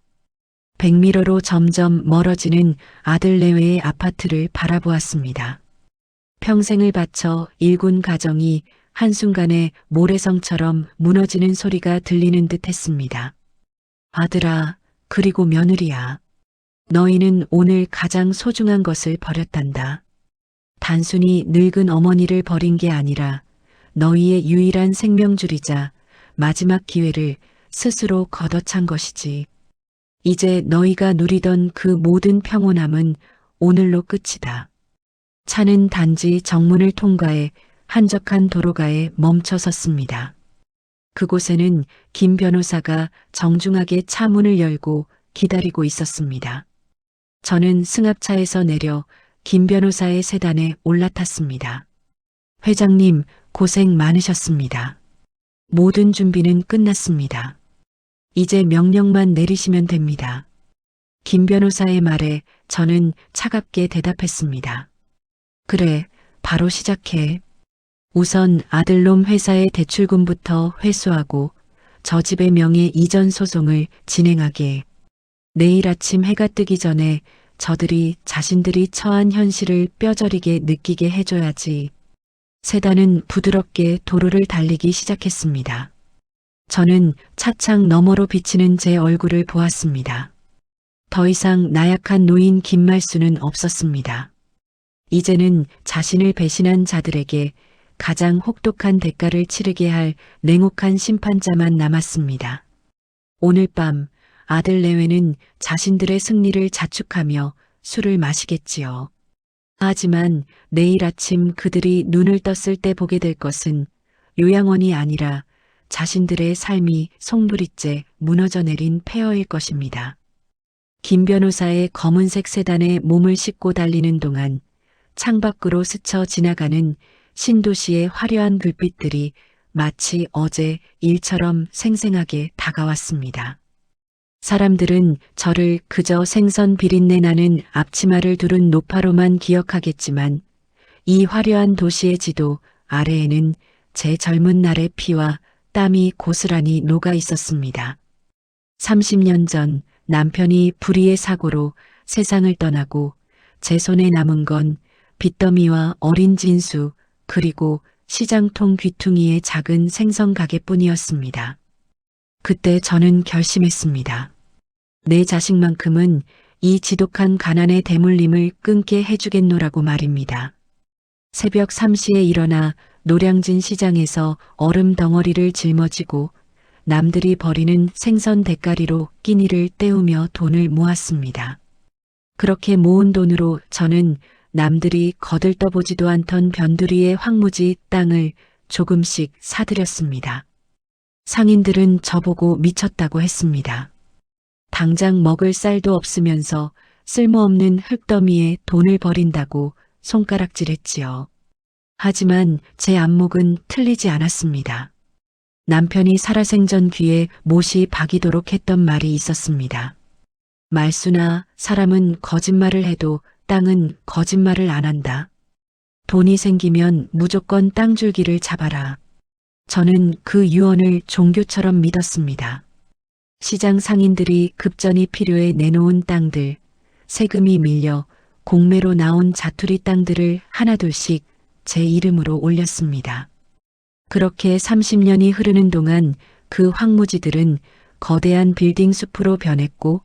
백미러로 점점 멀어지는 아들 내외의 아파트를 바라보았습니다. 평생을 바쳐 일군 가정이 한순간에 모래성처럼 무너지는 소리가 들리는 듯 했습니다. 아들아, 그리고 며느리야. 너희는 오늘 가장 소중한 것을 버렸단다. 단순히 늙은 어머니를 버린 게 아니라 너희의 유일한 생명줄이자 마지막 기회를 스스로 걷어찬 것이지. 이제 너희가 누리던 그 모든 평온함은 오늘로 끝이다. 차는 단지 정문을 통과해 한적한 도로가에 멈춰 섰습니다. 그곳에는 김 변호사가 정중하게 차 문을 열고 기다리고 있었습니다. 저는 승합차에서 내려 김 변호사의 세단에 올라탔습니다. 회장님, 고생 많으셨습니다. 모든 준비는 끝났습니다. 이제 명령만 내리시면 됩니다. 김 변호사의 말에 저는 차갑게 대답했습니다. 그래, 바로 시작해. 우선 아들놈 회사의 대출금부터 회수하고 저 집의 명의 이전 소송을 진행하게. 내일 아침 해가 뜨기 전에 저들이 자신들이 처한 현실을 뼈저리게 느끼게 해줘야지. 세단은 부드럽게 도로를 달리기 시작했습니다. 저는 차창 너머로 비치는 제 얼굴을 보았습니다. 더 이상 나약한 노인 김말수는 없었습니다. 이제는 자신을 배신한 자들에게 가장 혹독한 대가를 치르게 할 냉혹한 심판자만 남았습니다. 오늘 밤 아들 내외는 자신들의 승리를 자축하며 술을 마시겠지요. 하지만 내일 아침 그들이 눈을 떴을 때 보게 될 것은 요양원이 아니라 자신들의 삶이 송두리째 무너져 내린 폐허일 것입니다. 김 변호사의 검은색 세단에 몸을 싣고 달리는 동안 창밖으로 스쳐 지나가는 신도시의 화려한 불빛들이 마치 어제 일처럼 생생하게 다가왔습니다. 사람들은 저를 그저 생선 비린내 나는 앞치마를 두른 노파로만 기억하겠지만 이 화려한 도시의 지도 아래에는 제 젊은 날의 피와 땀이 고스란히 녹아 있었습니다. 30년 전 남편이 불의의 사고로 세상을 떠나고 제 손에 남은 건 빚더미와 어린 진수 그리고 시장통 귀퉁이의 작은 생선 가게뿐이었습니다. 그때 저는 결심했습니다. 내 자식만큼은 이 지독한 가난의 대물림을 끊게 해주겠노라고 말입니다. 새벽 3시에 일어나 노량진 시장에서 얼음 덩어리를 짊어지고 남들이 버리는 생선 대가리로 끼니를 때우며 돈을 모았습니다. 그렇게 모은 돈으로 저는 남들이 거들떠보지도 않던 변두리의 황무지 땅을 조금씩 사들였습니다. 상인들은 저보고 미쳤다고 했습니다. 당장 먹을 쌀도 없으면서 쓸모없는 흙더미에 돈을 버린다고 손가락질했지요. 하지만 제 안목은 틀리지 않았습니다. 남편이 살아생전 귀에 못이 박이도록 했던 말이 있었습니다. 말수나 사람은 거짓말을 해도 땅은 거짓말을 안 한다. 돈이 생기면 무조건 땅줄기를 잡아라. 저는 그 유언을 종교처럼 믿었습니다. 시장 상인들이 급전이 필요해 내놓은 땅들, 세금이 밀려 공매로 나온 자투리 땅들을 하나둘씩 제 이름으로 올렸습니다. 그렇게 30년이 흐르는 동안 그 황무지들은 거대한 빌딩 숲으로 변했고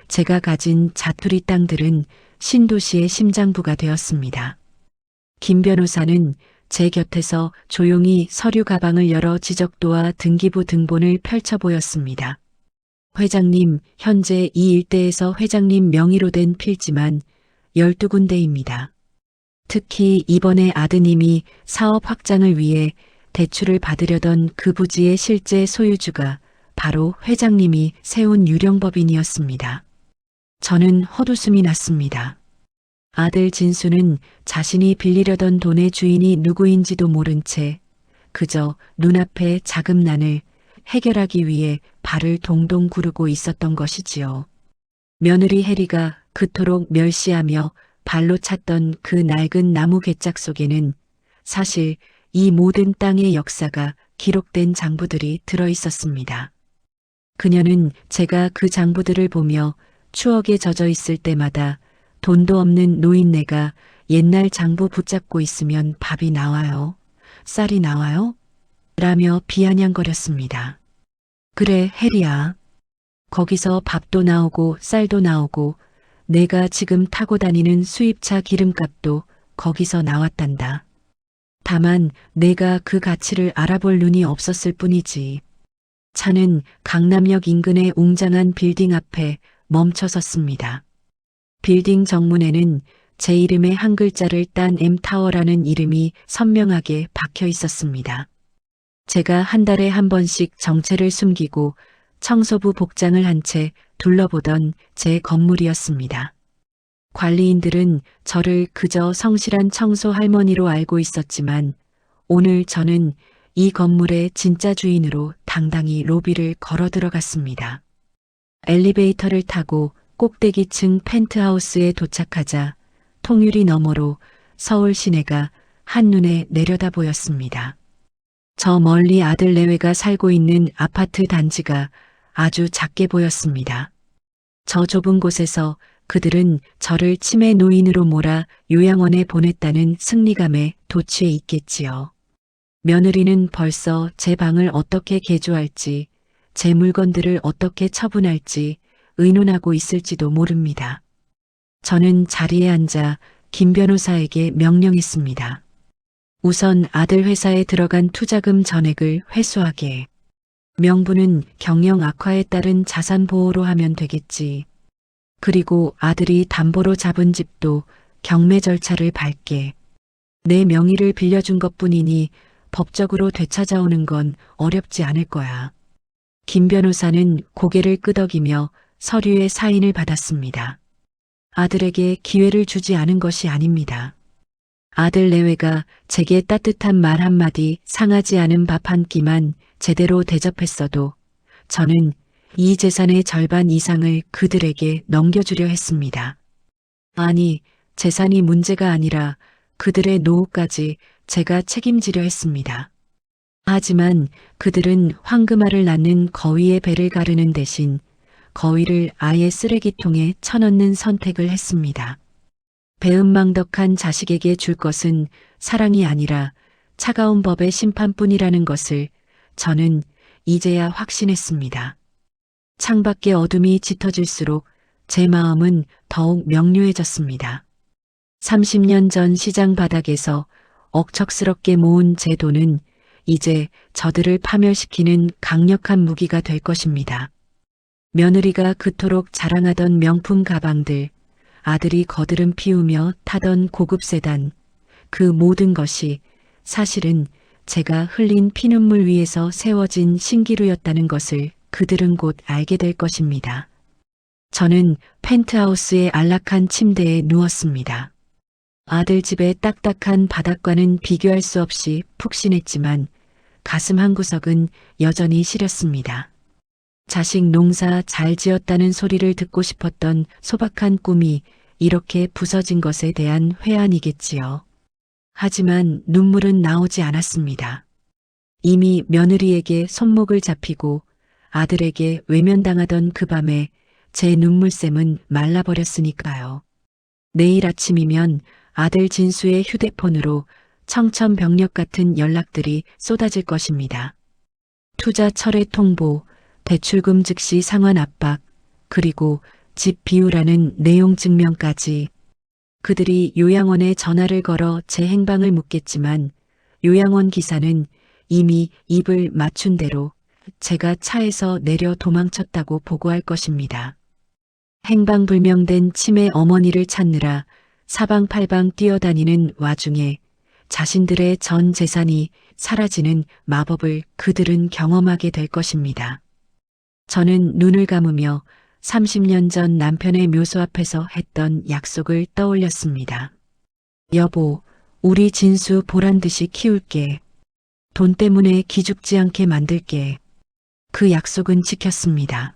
제가 가진 자투리 땅들은 신도시의 심장부가 되었습니다. 김 변호사는 제 곁에서 조용히 서류 가방을 열어 지적도와 등기부 등본을 펼쳐 보였습니다. 회장님, 현재 이 일대에서 회장님 명의로 된 필지만 12군데입니다. 특히 이번에 아드님이 사업 확장을 위해 대출을 받으려던 그 부지의 실제 소유주가 바로 회장님이 세운 유령법인이었습니다. 저는 헛웃음이 났습니다. 아들 진수는 자신이 빌리려던 돈의 주인이 누구인지도 모른 채 그저 눈앞의 자금난을 해결하기 위해 발을 동동 구르고 있었던 것이지요. 며느리 해리가 그토록 멸시하며 발로 찼던 그 낡은 나무 괴짝 속에는 사실 이 모든 땅의 역사가 기록된 장부들이 들어 있었습니다. 그녀는 제가 그 장부들을 보며 추억에 젖어 있을 때마다 돈도 없는 노인네가 옛날 장부 붙잡고 있으면 밥이 나와요? 쌀이 나와요? 라며 비아냥거렸습니다. 그래, 해리야. 거기서 밥도 나오고 쌀도 나오고 내가 지금 타고 다니는 수입차 기름값도 거기서 나왔단다. 다만 내가 그 가치를 알아볼 눈이 없었을 뿐이지. 차는 강남역 인근의 웅장한 빌딩 앞에 멈춰 섰습니다. 빌딩 정문에는 제 이름의 한 글자를 딴 M타워라는 이름이 선명하게 박혀 있었습니다. 제가 한 달에 한 번씩 정체를 숨기고 청소부 복장을 한 채 둘러보던 제 건물이었습니다. 관리인들은 저를 그저 성실한 청소 할머니로 알고 있었지만 오늘 저는 이 건물의 진짜 주인으로 당당히 로비를 걸어 들어갔습니다. 엘리베이터를 타고 꼭대기층 펜트하우스에 도착하자 통유리 너머로 서울 시내가 한눈에 내려다 보였습니다. 저 멀리 아들 내외가 살고 있는 아파트 단지가 아주 작게 보였습니다. 저 좁은 곳에서 그들은 저를 치매 노인으로 몰아 요양원에 보냈다는 승리감에 도취해 있겠지요. 며느리는 벌써 제 방을 어떻게 개조할지, 제 물건들을 어떻게 처분할지 의논하고 있을지도 모릅니다. 저는 자리에 앉아 김 변호사에게 명령했습니다. 우선 아들 회사에 들어간 투자금 전액을 회수하게. 명분은 경영 악화에 따른 자산 보호로 하면 되겠지. 그리고 아들이 담보로 잡은 집도 경매 절차를 밟게. 내 명의를 빌려준 것뿐이니 법적으로 되찾아오는 건 어렵지 않을 거야. 김 변호사는 고개를 끄덕이며 서류에 사인을 받았습니다. 아들에게 기회를 주지 않은 것이 아닙니다. 아들 내외가 제게 따뜻한 말 한마디, 상하지 않은 밥 한 끼만 제대로 대접했어도 저는 이 재산의 절반 이상을 그들에게 넘겨주려 했습니다. 아니, 재산이 문제가 아니라 그들의 노후까지 제가 책임지려 했습니다. 하지만 그들은 황금알을 낳는 거위의 배를 가르는 대신 거위를 아예 쓰레기통에 쳐넣는 선택을 했습니다. 배은망덕한 자식에게 줄 것은 사랑이 아니라 차가운 법의 심판뿐이라는 것을 저는 이제야 확신했습니다. 창밖의 어둠이 짙어질수록 제 마음은 더욱 명료해졌습니다. 30년 전 시장 바닥에서 억척스럽게 모은 제 돈은 이제 저들을 파멸시키는 강력한 무기가 될 것입니다. 며느리가 그토록 자랑하던 명품 가방들, 아들이 거드름 피우며 타던 고급 세단, 그 모든 것이 사실은 제가 흘린 피눈물 위에서 세워진 신기루였다는 것을 그들은 곧 알게 될 것입니다. 저는 펜트하우스의 안락한 침대에 누웠습니다. 아들 집의 딱딱한 바닥과는 비교할 수 없이 푹신했지만 가슴 한구석은 여전히 시렸습니다. 자식 농사 잘 지었다는 소리를 듣고 싶었던 소박한 꿈이 이렇게 부서진 것에 대한 회한이겠지요. 하지만 눈물은 나오지 않았습니다. 이미 며느리에게 손목을 잡히고 아들에게 외면당하던 그 밤에 제 눈물샘은 말라버렸으니까요. 내일 아침이면 아들 진수의 휴대폰으로 청천벽력 같은 연락들이 쏟아질 것입니다. 투자 철회 통보, 대출금 즉시 상환 압박, 그리고 집 비우라는 내용 증명까지. 그들이 요양원에 전화를 걸어 제 행방을 묻겠지만 요양원 기사는 이미 입을 맞춘 대로 제가 차에서 내려 도망쳤다고 보고할 것입니다. 행방불명된 치매 어머니를 찾느라 사방팔방 뛰어다니는 와중에 자신들의 전 재산이 사라지는 마법을 그들은 경험하게 될 것입니다. 저는 눈을 감으며 30년 전 남편의 묘소 앞에서 했던 약속을 떠올렸습니다. 여보, 우리 진수 보란듯이 키울게. 돈 때문에 기죽지 않게 만들게. 그 약속은 지켰습니다.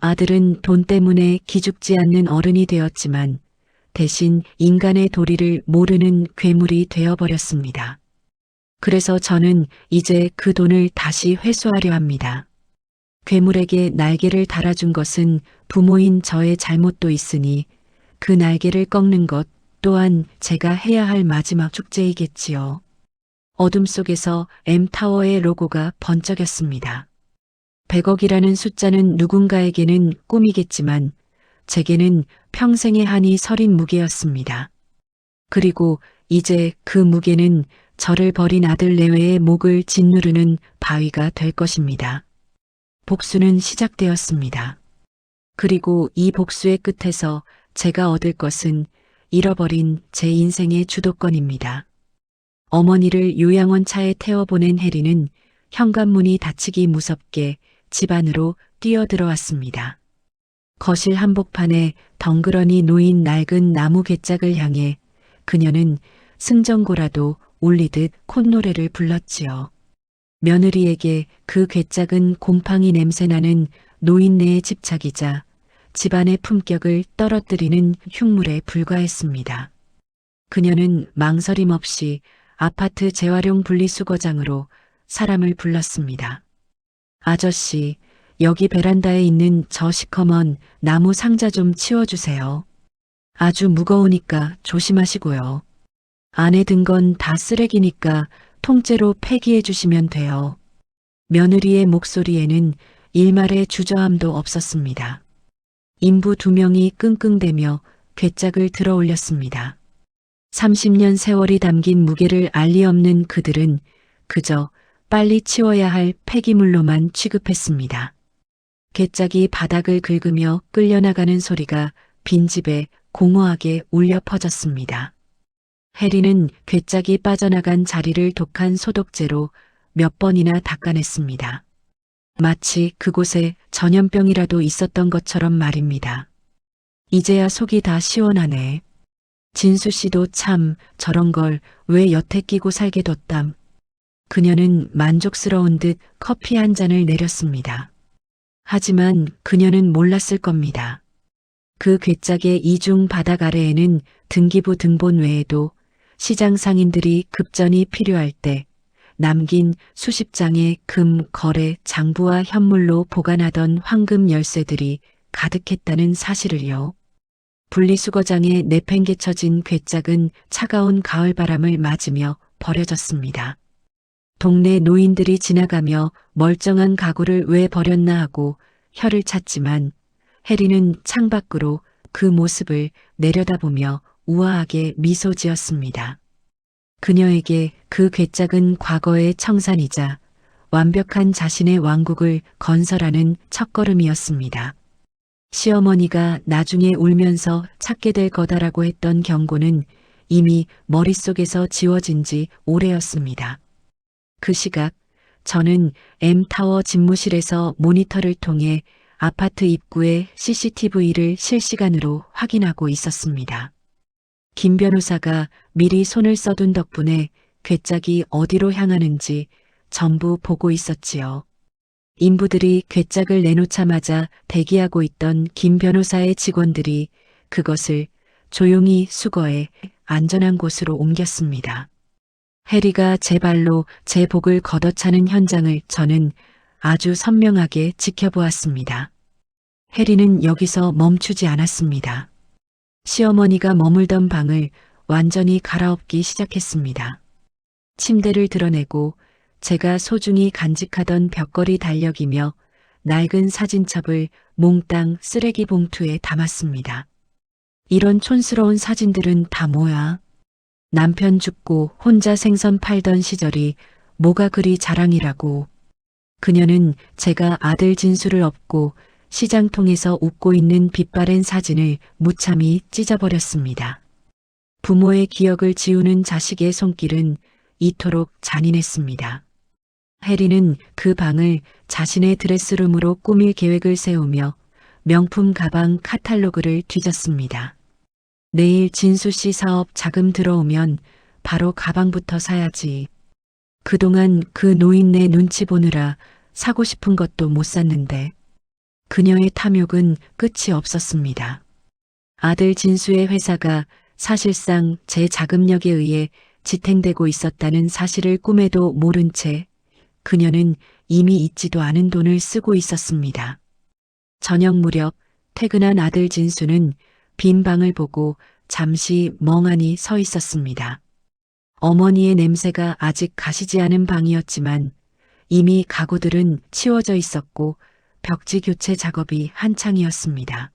아들은 돈 때문에 기죽지 않는 어른이 되었지만 대신 인간의 도리를 모르는 괴물이 되어버렸습니다. 그래서 저는 이제 그 돈을 다시 회수하려 합니다. 괴물에게 날개를 달아준 것은 부모인 저의 잘못도 있으니 그 날개를 꺾는 것 또한 제가 해야 할 마지막 축제이겠지요. 어둠 속에서 M타워의 로고가 번쩍였습니다. 100억이라는 숫자는 누군가에게는 꿈이겠지만 제게는 평생의 한이 서린 무게였습니다. 그리고 이제 그 무게는 저를 버린 아들 내외의 목을 짓누르는 바위가 될 것입니다. 복수는 시작되었습니다. 그리고 이 복수의 끝에서 제가 얻을 것은 잃어버린 제 인생의 주도권입니다. 어머니를 요양원 차에 태워보낸 해리는 현관문이 닫히기 무섭게 집 안으로 뛰어들어왔습니다. 거실 한복판에 덩그러니 놓인 낡은 나무 괴짝을 향해 그녀는 승전고라도 울리듯 콧노래를 불렀지요. 며느리에게 그 괴짝은 곰팡이 냄새나는 노인네의 집착이자 집안의 품격을 떨어뜨리는 흉물에 불과했습니다. 그녀는 망설임 없이 아파트 재활용 분리수거장으로 사람을 불렀습니다. 아저씨, 여기 베란다에 있는 저 시커먼 나무 상자 좀 치워주세요. 아주 무거우니까 조심하시고요. 안에 든 건 다 쓰레기니까 통째로 폐기해 주시면 돼요. 며느리의 목소리에는 일말의 주저함도 없었습니다. 인부 2명이 끙끙대며 괴짝을 들어 올렸습니다. 30년 세월이 담긴 무게를 알리 없는 그들은 그저 빨리 치워야 할 폐기물로만 취급했습니다. 괴짝이 바닥을 긁으며 끌려나가는 소리가 빈집에 공허하게 울려 퍼졌습니다. 해리는 괴짝이 빠져나간 자리를 독한 소독제로 몇 번이나 닦아냈습니다. 마치 그곳에 전염병이라도 있었던 것처럼 말입니다. 이제야 속이 다 시원하네. 진수 씨도 참 저런 걸 왜 여태 끼고 살게 뒀담. 그녀는 만족스러운 듯 커피 한 잔을 내렸습니다. 하지만 그녀는 몰랐을 겁니다. 그 괴짝의 이중 바닥 아래에는 등기부 등본 외에도 시장 상인들이 급전이 필요할 때 남긴 수십 장의 금 거래 장부와 현물로 보관하던 황금 열쇠들이 가득했다는 사실을요. 분리수거장에 내팽개쳐진 괴짝은 차가운 가을바람을 맞으며 버려졌습니다. 동네 노인들이 지나가며 멀쩡한 가구를 왜 버렸나 하고 혀를 찼지만 해리는 창밖으로 그 모습을 내려다보며 우아하게 미소 지었습니다. 그녀에게 그 괴짝은 과거의 청산이자 완벽한 자신의 왕국을 건설하는 첫걸음이었습니다. 시어머니가 나중에 울면서 찾게 될 거다라고 했던 경고는 이미 머릿속에서 지워진 지 오래였습니다. 그 시각 저는 M타워 집무실에서 모니터를 통해 아파트 입구의 CCTV를 실시간으로 확인하고 있었습니다. 김 변호사가 미리 손을 써둔 덕분에 괴짝이 어디로 향하는지 전부 보고 있었지요. 인부들이 괴짝을 내놓자마자 대기하고 있던 김 변호사의 직원들이 그것을 조용히 수거해 안전한 곳으로 옮겼습니다. 해리가 제 발로 제 복을 걷어차는 현장을 저는 아주 선명하게 지켜보았습니다. 해리는 여기서 멈추지 않았습니다. 시어머니가 머물던 방을 완전히 갈아엎기 시작했습니다. 침대를 드러내고 제가 소중히 간직하던 벽걸이 달력이며 낡은 사진첩을 몽땅 쓰레기 봉투에 담았습니다. 이런 촌스러운 사진들은 다 뭐야? 남편 죽고 혼자 생선 팔던 시절이 뭐가 그리 자랑이라고. 그녀는 제가 아들 진수를 업고 시장통에서 웃고 있는 빛바랜 사진을 무참히 찢어버렸습니다. 부모의 기억을 지우는 자식의 손길은 이토록 잔인했습니다. 해리는 그 방을 자신의 드레스룸으로 꾸밀 계획을 세우며 명품 가방 카탈로그를 뒤졌습니다. 내일 진수 씨 사업 자금 들어오면 바로 가방부터 사야지. 그동안 그 노인네 눈치 보느라 사고 싶은 것도 못 샀는데 그녀의 탐욕은 끝이 없었습니다. 아들 진수의 회사가 사실상 제 자금력에 의해 지탱되고 있었다는 사실을 꿈에도 모른 채 그녀는 이미 있지도 않은 돈을 쓰고 있었습니다. 저녁 무렵 퇴근한 아들 진수는 빈 방을 보고 잠시 멍하니 서 있었습니다. 어머니의 냄새가 아직 가시지 않은 방이었지만 이미 가구들은 치워져 있었고 벽지 교체 작업이 한창이었습니다.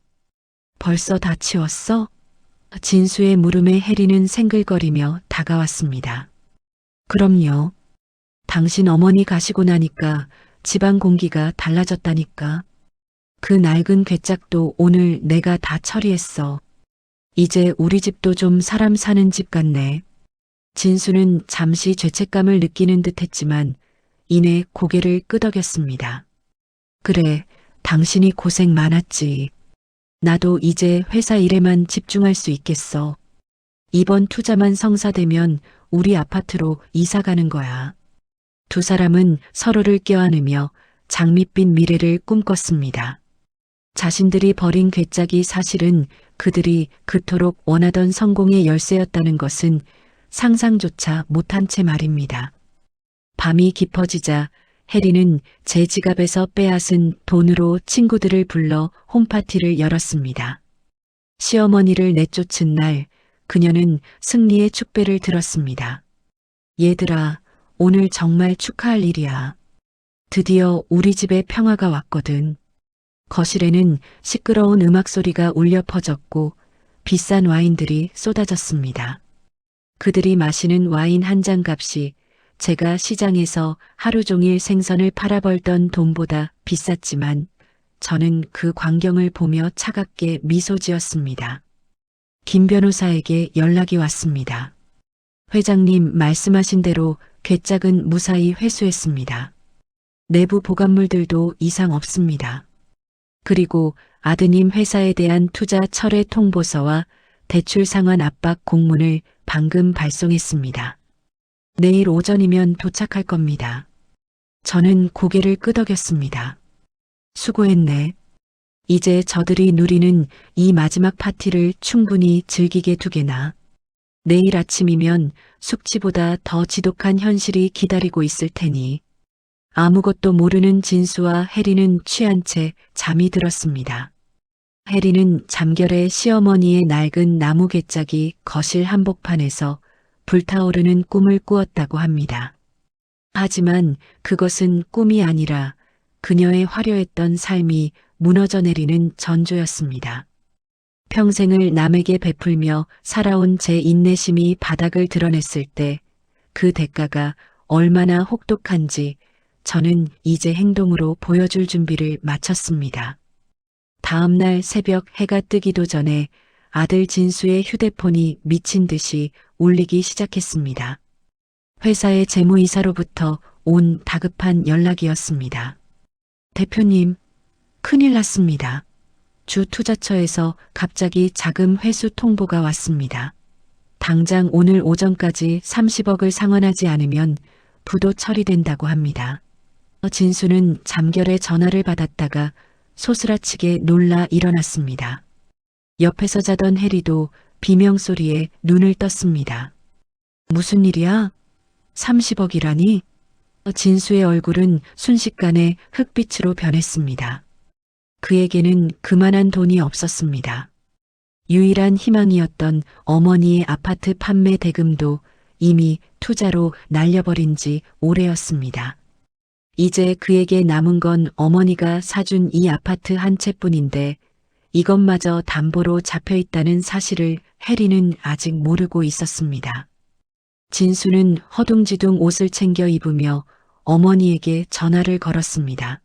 벌써 다 치웠어? 진수의 물음에 해리는 생글거리며 다가왔습니다. 그럼요. 당신 어머니 가시고 나니까 집안 공기가 달라졌다니까. 그 낡은 괴짝도 오늘 내가 다 처리했어. 이제 우리 집도 좀 사람 사는 집 같네. 진수는 잠시 죄책감을 느끼는 듯 했지만 이내 고개를 끄덕였습니다. 그래, 당신이 고생 많았지. 나도 이제 회사 일에만 집중할 수 있겠어. 이번 투자만 성사되면 우리 아파트로 이사 가는 거야. 두 사람은 서로를 껴안으며 장밋빛 미래를 꿈꿨습니다. 자신들이 버린 괴짝이 사실은 그들이 그토록 원하던 성공의 열쇠였다는 것은 상상조차 못한 채 말입니다. 밤이 깊어지자 해리는 제 지갑에서 빼앗은 돈으로 친구들을 불러 홈파티를 열었습니다. 시어머니를 내쫓은 날 그녀는 승리의 축배를 들었습니다. 얘들아, 오늘 정말 축하할 일이야. 드디어 우리 집에 평화가 왔거든. 거실에는 시끄러운 음악 소리가 울려 퍼졌고 비싼 와인들이 쏟아졌습니다. 그들이 마시는 와인 한 잔 값이 제가 시장에서 하루 종일 생선을 팔아벌던 돈보다 비쌌지만 저는 그 광경을 보며 차갑게 미소 지었습니다. 김 변호사에게 연락이 왔습니다. 회장님 말씀하신 대로 괴짝은 무사히 회수했습니다. 내부 보관물들도 이상 없습니다. 그리고 아드님 회사에 대한 투자 철회 통보서와 대출 상환 압박 공문을 방금 발송했습니다. 내일 오전이면 도착할 겁니다. 저는 고개를 끄덕였습니다. 수고했네. 이제 저들이 누리는 이 마지막 파티를 충분히 즐기게 두게나. 내일 아침이면 숙취보다 더 지독한 현실이 기다리고 있을 테니. 아무것도 모르는 진수와 해리는 취한 채 잠이 들었습니다. 해리는 잠결에 시어머니의 낡은 나무 괴짝이 거실 한복판에서 불타오르는 꿈을 꾸었다고 합니다. 하지만 그것은 꿈이 아니라 그녀의 화려했던 삶이 무너져 내리는 전조였습니다. 평생을 남에게 베풀며 살아온 제 인내심이 바닥을 드러냈을 때 그 대가가 얼마나 혹독한지 저는 이제 행동으로 보여줄 준비를 마쳤습니다. 다음 날 새벽 해가 뜨기도 전에 아들 진수의 휴대폰이 미친 듯이 울리기 시작했습니다. 회사의 재무이사로부터 온 다급한 연락이었습니다. 대표님, 큰일 났습니다. 주 투자처에서 갑자기 자금 회수 통보가 왔습니다. 당장 오늘 오전까지 30억을 상환하지 않으면 부도 처리된다고 합니다. 진수는 잠결에 전화를 받았다가 소스라치게 놀라 일어났습니다. 옆에서 자던 해리도 비명소리에 눈을 떴습니다. 무슨 일이야? 30억이라니? 진수의 얼굴은 순식간에 흑빛으로 변했습니다. 그에게는 그만한 돈이 없었습니다. 유일한 희망이었던 어머니의 아파트 판매 대금도 이미 투자로 날려버린 지 오래였습니다. 이제 그에게 남은 건 어머니가 사준 이 아파트 한 채뿐인데 이것마저 담보로 잡혀 있다는 사실을 해리는 아직 모르고 있었습니다. 진수는 허둥지둥 옷을 챙겨 입으며 어머니에게 전화를 걸었습니다.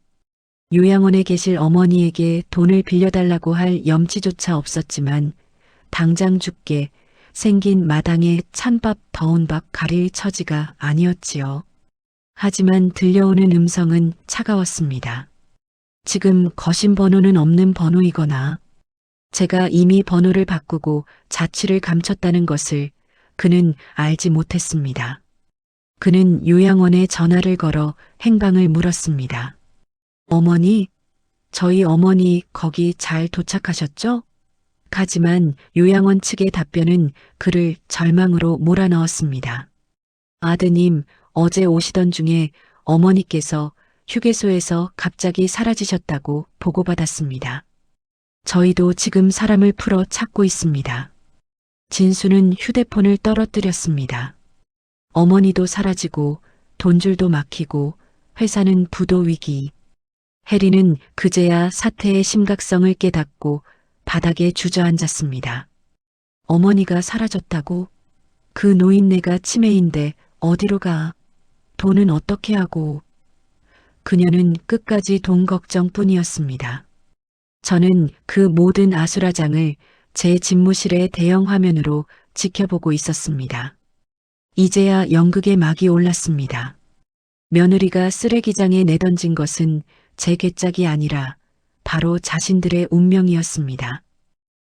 요양원에 계실 어머니에게 돈을 빌려달라고 할 염치조차 없었지만 당장 죽게 생긴 마당에 찬밥 더운 밥 가릴 처지가 아니었지요. 하지만 들려오는 음성은 차가웠습니다. 지금 거신 번호는 없는 번호이거나 제가 이미 번호를 바꾸고 자취를 감췄다는 것을 그는 알지 못했습니다. 그는 요양원에 전화를 걸어 행방을 물었습니다. 어머니, 저희 어머니 거기 잘 도착하셨죠? 하지만 요양원 측의 답변은 그를 절망으로 몰아넣었습니다. 아드님, 어제 오시던 중에 어머니께서 휴게소에서 갑자기 사라지셨다고 보고받았습니다. 저희도 지금 사람을 풀어 찾고 있습니다. 진수는 휴대폰을 떨어뜨렸습니다. 어머니도 사라지고 돈줄도 막히고 회사는 부도 위기. 해리는 그제야 사태의 심각성을 깨닫고 바닥에 주저앉았습니다. 어머니가 사라졌다고? 그 노인네가 치매인데 어디로 가? 돈은 어떻게 하고? 그녀는 끝까지 돈 걱정뿐이었습니다. 저는 그 모든 아수라장을 제 집무실의 대형 화면으로 지켜보고 있었습니다. 이제야 연극의 막이 올랐습니다. 며느리가 쓰레기장에 내던진 것은 제 괴짝이 아니라 바로 자신들의 운명이었습니다.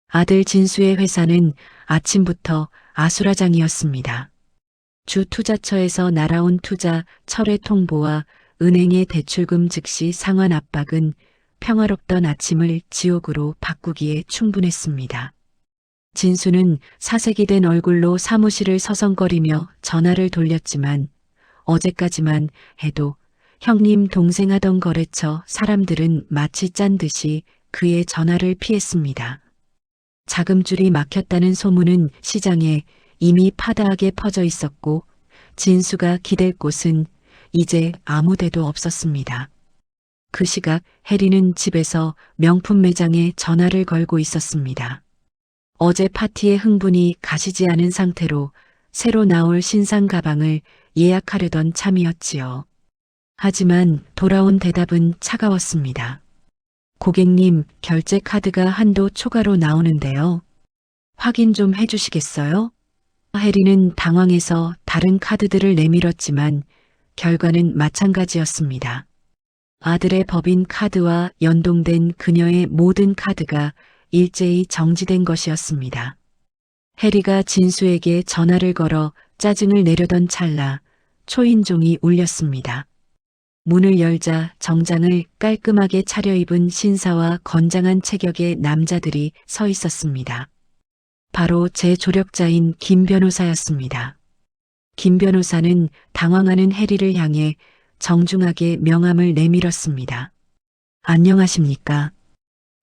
아들 진수의 회사는 아침부터 아수라장이었습니다. 주 투자처에서 날아온 투자 철회 통보와 은행의 대출금 즉시 상환 압박은 평화롭던 아침을 지옥으로 바꾸기에 충분했습니다. 진수는 사색이 된 얼굴로 사무실을 서성거리며 전화를 돌렸지만 어제까지만 해도 형님 동생 하던 거래처 사람들은 마치 짠 듯이 그의 전화를 피했습니다. 자금줄이 막혔다는 소문은 시장에 이미 파다하게 퍼져 있었고 진수가 기댈 곳은 이제 아무 데도 없었습니다. 그 시각 해리는 집에서 명품 매장에 전화를 걸고 있었습니다. 어제 파티의 흥분이 가시지 않은 상태로 새로 나올 신상 가방을 예약하려던 참이었지요. 하지만 돌아온 대답은 차가웠습니다. 고객님, 결제 카드가 한도 초과로 나오는데요. 확인 좀 해주시겠어요? 해리는 당황해서 다른 카드들을 내밀었지만 결과는 마찬가지였습니다. 아들의 법인 카드와 연동된 그녀의 모든 카드가 일제히 정지된 것이었습니다. 해리가 진수에게 전화를 걸어 짜증을 내려던 찰나 초인종이 울렸습니다. 문을 열자 정장을 깔끔하게 차려입은 신사와 건장한 체격의 남자들이 서 있었습니다. 바로 제 조력자인 김 변호사였습니다. 김 변호사는 당황하는 해리를 향해 정중하게 명함을 내밀었습니다. 안녕하십니까?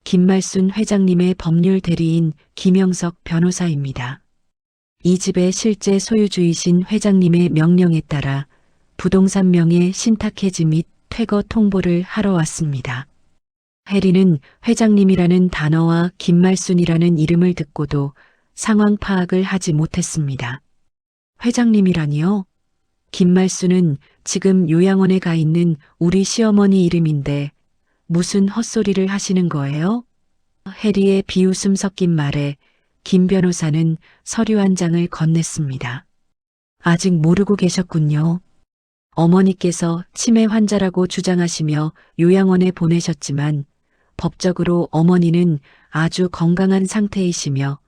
김말순 회장님의 법률 대리인 김영석 변호사입니다. 이 집의 실제 소유주이신 회장님의 명령에 따라 부동산 명의 신탁 해지 및 퇴거 통보를 하러 왔습니다. 해리는 회장님이라는 단어와 김말순이라는 이름을 듣고도 상황 파악을 하지 못했습니다. 회장님이라니요? 김말순은 지금 요양원에 가 있는 우리 시어머니 이름인데 무슨 헛소리를 하시는 거예요? 해리의 비웃음 섞인 말에 김 변호사는 서류 한 장을 건넸습니다. 아직 모르고 계셨군요. 어머니께서 치매 환자라고 주장하시며 요양원에 보내셨지만 법적으로 어머니는 아주 건강한 상태이시며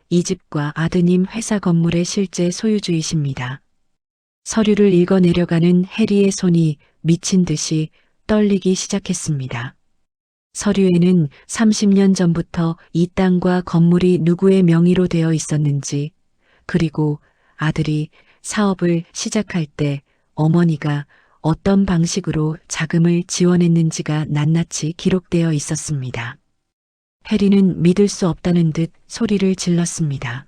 이 집과 아드님 회사 건물의 실제 소유주이십니다. 서류를 읽어 내려가는 해리의 손이 미친 듯이 떨리기 시작했습니다. 서류에는 30년 전부터 이 땅과 건물이 누구의 명의로 되어 있었는지, 그리고 아들이 사업을 시작할 때 어머니가 어떤 방식으로 자금을 지원했는지가 낱낱이 기록되어 있었습니다. 해리는 믿을 수 없다는 듯 소리를 질렀습니다.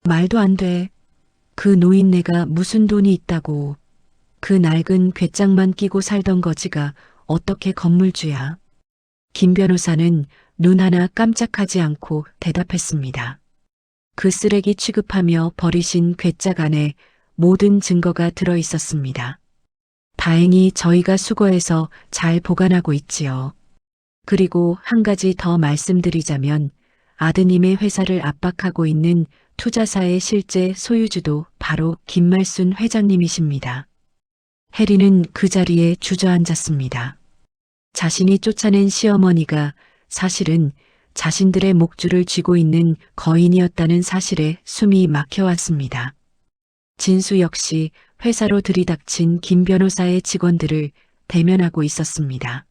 말도 안 돼. 그 노인네가 무슨 돈이 있다고. 그 낡은 괴짝만 끼고 살던 거지가 어떻게 건물주야. 김 변호사는 눈 하나 깜짝하지 않고 대답했습니다. 그 쓰레기 취급하며 버리신 괴짝 안에 모든 증거가 들어 있었습니다. 다행히 저희가 수거해서 잘 보관하고 있지요. 그리고 한 가지 더 말씀드리자면 아드님의 회사를 압박하고 있는 투자사의 실제 소유주도 바로 김말순 회장님이십니다. 해리는 그 자리에 주저앉았습니다. 자신이 쫓아낸 시어머니가 사실은 자신들의 목줄을 쥐고 있는 거인이었다는 사실에 숨이 막혀왔습니다. 진수 역시 회사로 들이닥친 김 변호사의 직원들을 대면하고 있었습니다.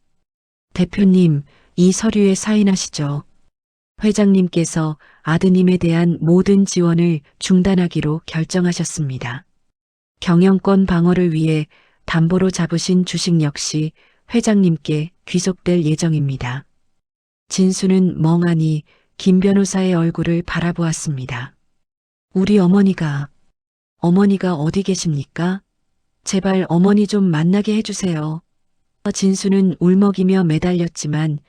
대표님, 이 서류에 사인하시죠. 회장님께서 아드님에 대한 모든 지원을 중단하기로 결정하셨습니다. 경영권 방어를 위해 담보로 잡으신 주식 역시 회장님께 귀속될 예정입니다. 진수는 멍하니 김 변호사의 얼굴을 바라보았습니다. 우리 어머니가 어디 계십니까? 제발 어머니 좀 만나게 해주세요. 진수는 울먹이며 매달렸지만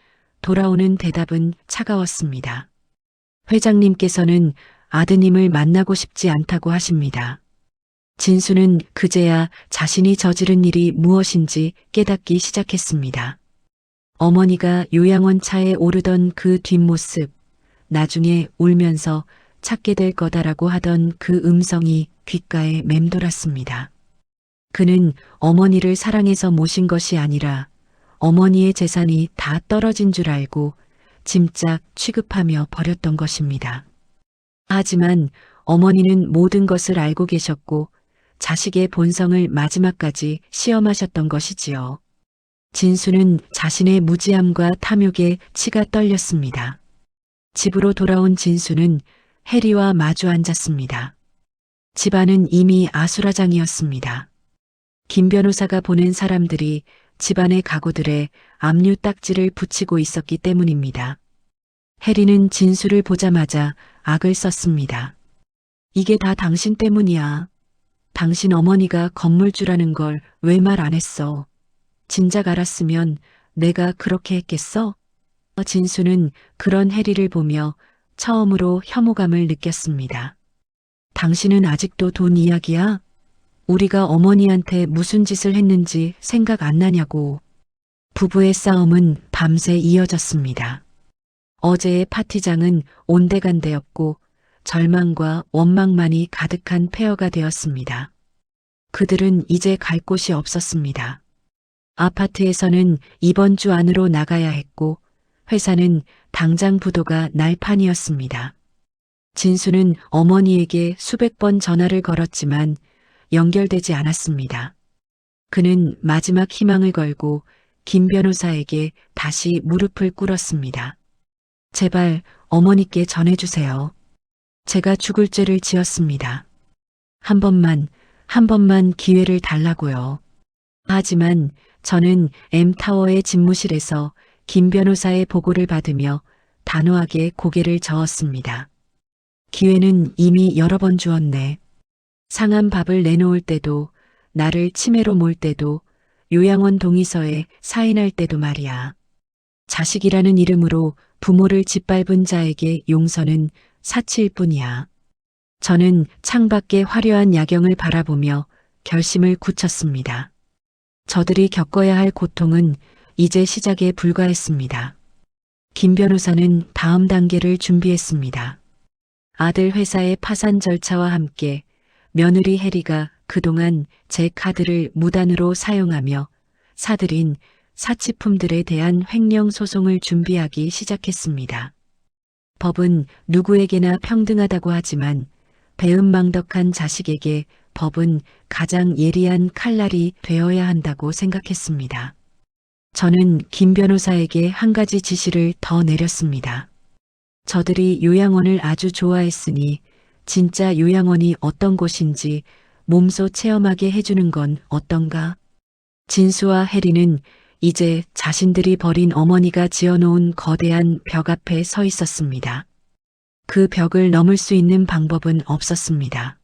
돌아오는 대답은 차가웠습니다. 회장님께서는 아드님을 만나고 싶지 않다고 하십니다. 진수는 그제야 자신이 저지른 일이 무엇인지 깨닫기 시작했습니다. 어머니가 요양원 차에 오르던 그 뒷모습, 나중에 울면서 찾게 될 거다라고 하던 그 음성이 귓가에 맴돌았습니다. 그는 어머니를 사랑해서 모신 것이 아니라 어머니의 재산이 다 떨어진 줄 알고 짐짝 취급하며 버렸던 것입니다. 하지만 어머니는 모든 것을 알고 계셨고 자식의 본성을 마지막까지 시험하셨던 것이지요. 진수는 자신의 무지함과 탐욕에 치가 떨렸습니다. 집으로 돌아온 진수는 해리와 마주 앉았습니다. 집안은 이미 아수라장이었습니다. 김 변호사가 보낸 사람들이 집안의 가구들에 압류 딱지를 붙이고 있었기 때문입니다. 해리는 진수를 보자마자 악을 썼습니다. 이게 다 당신 때문이야. 당신 어머니가 건물주라는 걸 왜 말 안 했어? 진작 알았으면 내가 그렇게 했겠어? 진수는 그런 해리를 보며 처음으로 혐오감을 느꼈습니다. 당신은 아직도 돈 이야기야? 우리가 어머니한테 무슨 짓을 했는지 생각 안 나냐고. 부부의 싸움은 밤새 이어졌습니다. 어제의 파티장은 온데간데였고 절망과 원망만이 가득한 폐허가 되었습니다. 그들은 이제 갈 곳이 없었습니다. 아파트에서는 이번 주 안으로 나가야 했고 회사는 당장 부도가 날 판이었습니다. 진수는 어머니에게 수백 번 전화를 걸었지만 연결되지 않았습니다. 그는 마지막 희망을 걸고 김 변호사에게 다시 무릎을 꿇었습니다. 제발 어머니께 전해주세요. 제가 죽을 죄를 지었습니다. 한 번만 기회를 달라고요. 하지만 저는 M타워의 집무실에서 김 변호사의 보고를 받으며 단호하게 고개를 저었습니다. 기회는 이미 여러 번 주었네. 상한 밥을 내놓을 때도, 나를 치매로 몰 때도, 요양원 동의서에 사인할 때도 말이야. 자식이라는 이름으로 부모를 짓밟은 자에게 용서는 사치일 뿐이야. 저는 창밖의 화려한 야경을 바라보며 결심을 굳혔습니다. 저들이 겪어야 할 고통은 이제 시작에 불과했습니다. 김 변호사는 다음 단계를 준비했습니다. 아들 회사의 파산 절차와 함께 며느리 해리가 그동안 제 카드를 무단으로 사용하며 사들인 사치품들에 대한 횡령 소송을 준비하기 시작했습니다. 법은 누구에게나 평등하다고 하지만 배은망덕한 자식에게 법은 가장 예리한 칼날이 되어야 한다고 생각했습니다. 저는 김 변호사에게 한 가지 지시를 더 내렸습니다. 저들이 요양원을 아주 좋아했으니 진짜 요양원이 어떤 곳인지 몸소 체험하게 해주는 건 어떤가? 진수와 해리는 이제 자신들이 버린 어머니가 지어놓은 거대한 벽 앞에 서 있었습니다. 그 벽을 넘을 수 있는 방법은 없었습니다.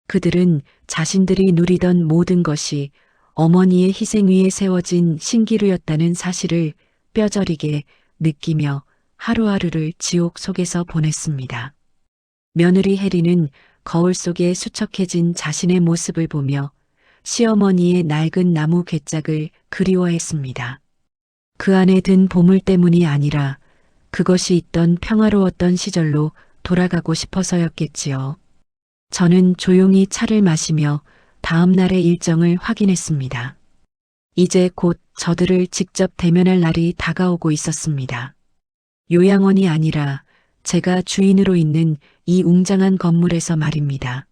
그들은 자신들이 누리던 모든 것이 어머니의 희생 위에 세워진 신기루였다는 사실을 뼈저리게 느끼며 하루하루를 지옥 속에서 보냈습니다. 며느리 해리는 거울 속에 수척해진 자신의 모습을 보며 시어머니의 낡은 나무 괴짝을 그리워했습니다. 그 안에 든 보물 때문이 아니라 그것이 있던 평화로웠던 시절로 돌아가고 싶어서였겠지요. 저는 조용히 차를 마시며 다음 날의 일정을 확인했습니다. 이제 곧 저들을 직접 대면할 날이 다가오고 있었습니다. 요양원이 아니라 제가 주인으로 있는 이 웅장한 건물에서 말입니다.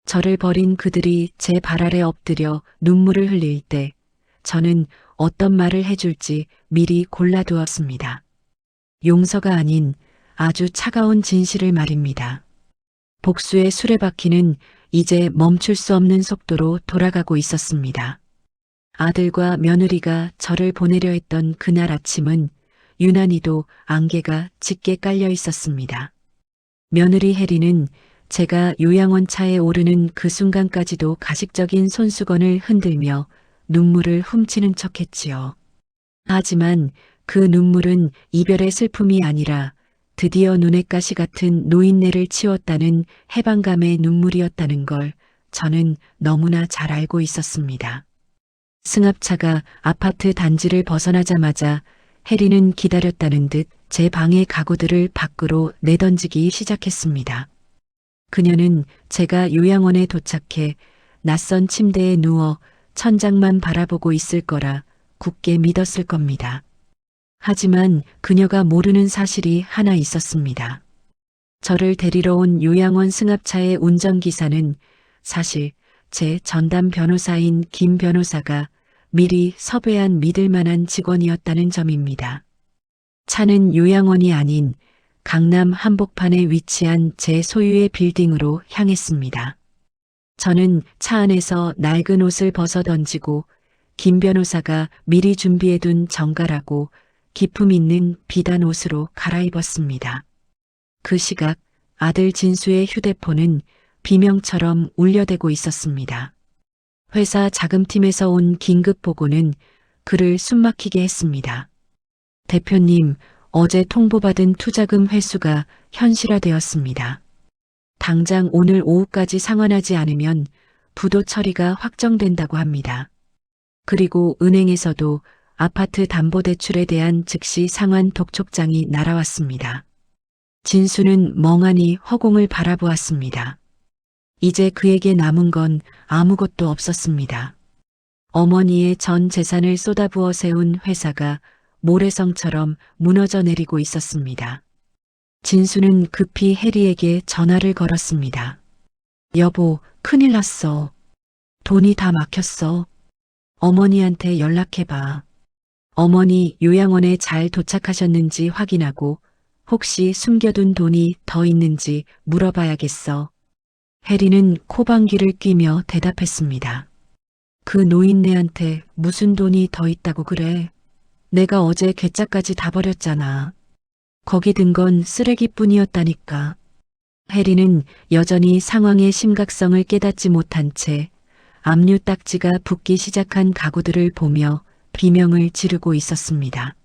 저를 버린 그들이 제 발 아래 엎드려 눈물을 흘릴 때 저는 어떤 말을 해줄지 미리 골라두었습니다. 용서가 아닌 아주 차가운 진실을 말입니다. 복수의 수레바퀴는 이제 멈출 수 없는 속도로 돌아가고 있었습니다. 아들과 며느리가 저를 보내려 했던 그날 아침은 유난히도 안개가 짙게 깔려 있었습니다. 며느리 해리는 제가 요양원 차에 오르는 그 순간까지도 가식적인 손수건을 흔들며 눈물을 훔치는 척했지요. 하지만 그 눈물은 이별의 슬픔이 아니라 드디어 눈의 가시 같은 노인네를 치웠다는 해방감의 눈물이었다는 걸 저는 너무나 잘 알고 있었습니다. 승합차가 아파트 단지를 벗어나자마자 해리는 기다렸다는 듯 제 방의 가구들을 밖으로 내던지기 시작했습니다. 그녀는 제가 요양원에 도착해 낯선 침대에 누워 천장만 바라보고 있을 거라 굳게 믿었을 겁니다. 하지만 그녀가 모르는 사실이 하나 있었습니다. 저를 데리러 온 요양원 승합차의 운전기사는 사실 제 전담 변호사인 김 변호사가 미리 섭외한 믿을 만한 직원이었다는 점입니다. 차는 요양원이 아닌 강남 한복판에 위치한 제 소유의 빌딩으로 향했습니다. 저는 차 안에서 낡은 옷을 벗어 던지고 김 변호사가 미리 준비해둔 정갈하고 기품 있는 비단 옷으로 갈아입었습니다. 그 시각 아들 진수의 휴대폰은 비명처럼 울려대고 있었습니다. 회사 자금팀에서 온 긴급 보고는 그를 숨막히게 했습니다. 대표님, 어제 통보받은 투자금 회수가 현실화되었습니다. 당장 오늘 오후까지 상환하지 않으면 부도 처리가 확정된다고 합니다. 그리고 은행에서도 아파트 담보대출에 대한 즉시 상환 독촉장이 날아왔습니다. 진수는 멍하니 허공을 바라보았습니다. 이제 그에게 남은 건 아무것도 없었습니다. 어머니의 전 재산을 쏟아부어 세운 회사가 모래성처럼 무너져 내리고 있었습니다. 진수는 급히 해리에게 전화를 걸었습니다. 여보, 큰일 났어. 돈이 다 막혔어. 어머니한테 연락해봐. 어머니 요양원에 잘 도착하셨는지 확인하고 혹시 숨겨둔 돈이 더 있는지 물어봐야겠어. 해리는 코방귀를 뀌며 대답했습니다. 그 노인네한테 무슨 돈이 더 있다고 그래. 내가 어제 괴짜까지 다 버렸잖아. 거기 든 건 쓰레기뿐이었다니까. 해리는 여전히 상황의 심각성을 깨닫지 못한 채 압류 딱지가 붙기 시작한 가구들을 보며 비명을 지르고 있었습니다.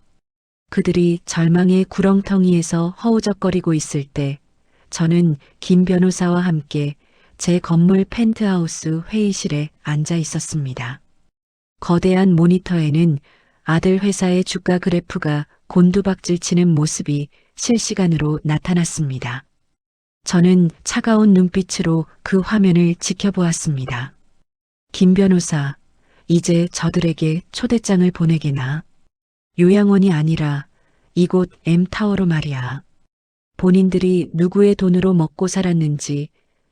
그들이 절망의 구렁텅이에서 허우적거리고 있을 때 저는 김 변호사와 함께 제 건물 펜트하우스 회의실에 앉아 있었습니다. 거대한 모니터에는 아들 회사의 주가 그래프가 곤두박질 치는 모습이 실시간으로 나타났습니다. 저는 차가운 눈빛으로 그 화면을 지켜보았습니다. 김 변호사, 이제 저들에게 초대장을 보내게나. 요양원이 아니라 이곳 M타워로 말이야. 본인들이 누구의 돈으로 먹고 살았는지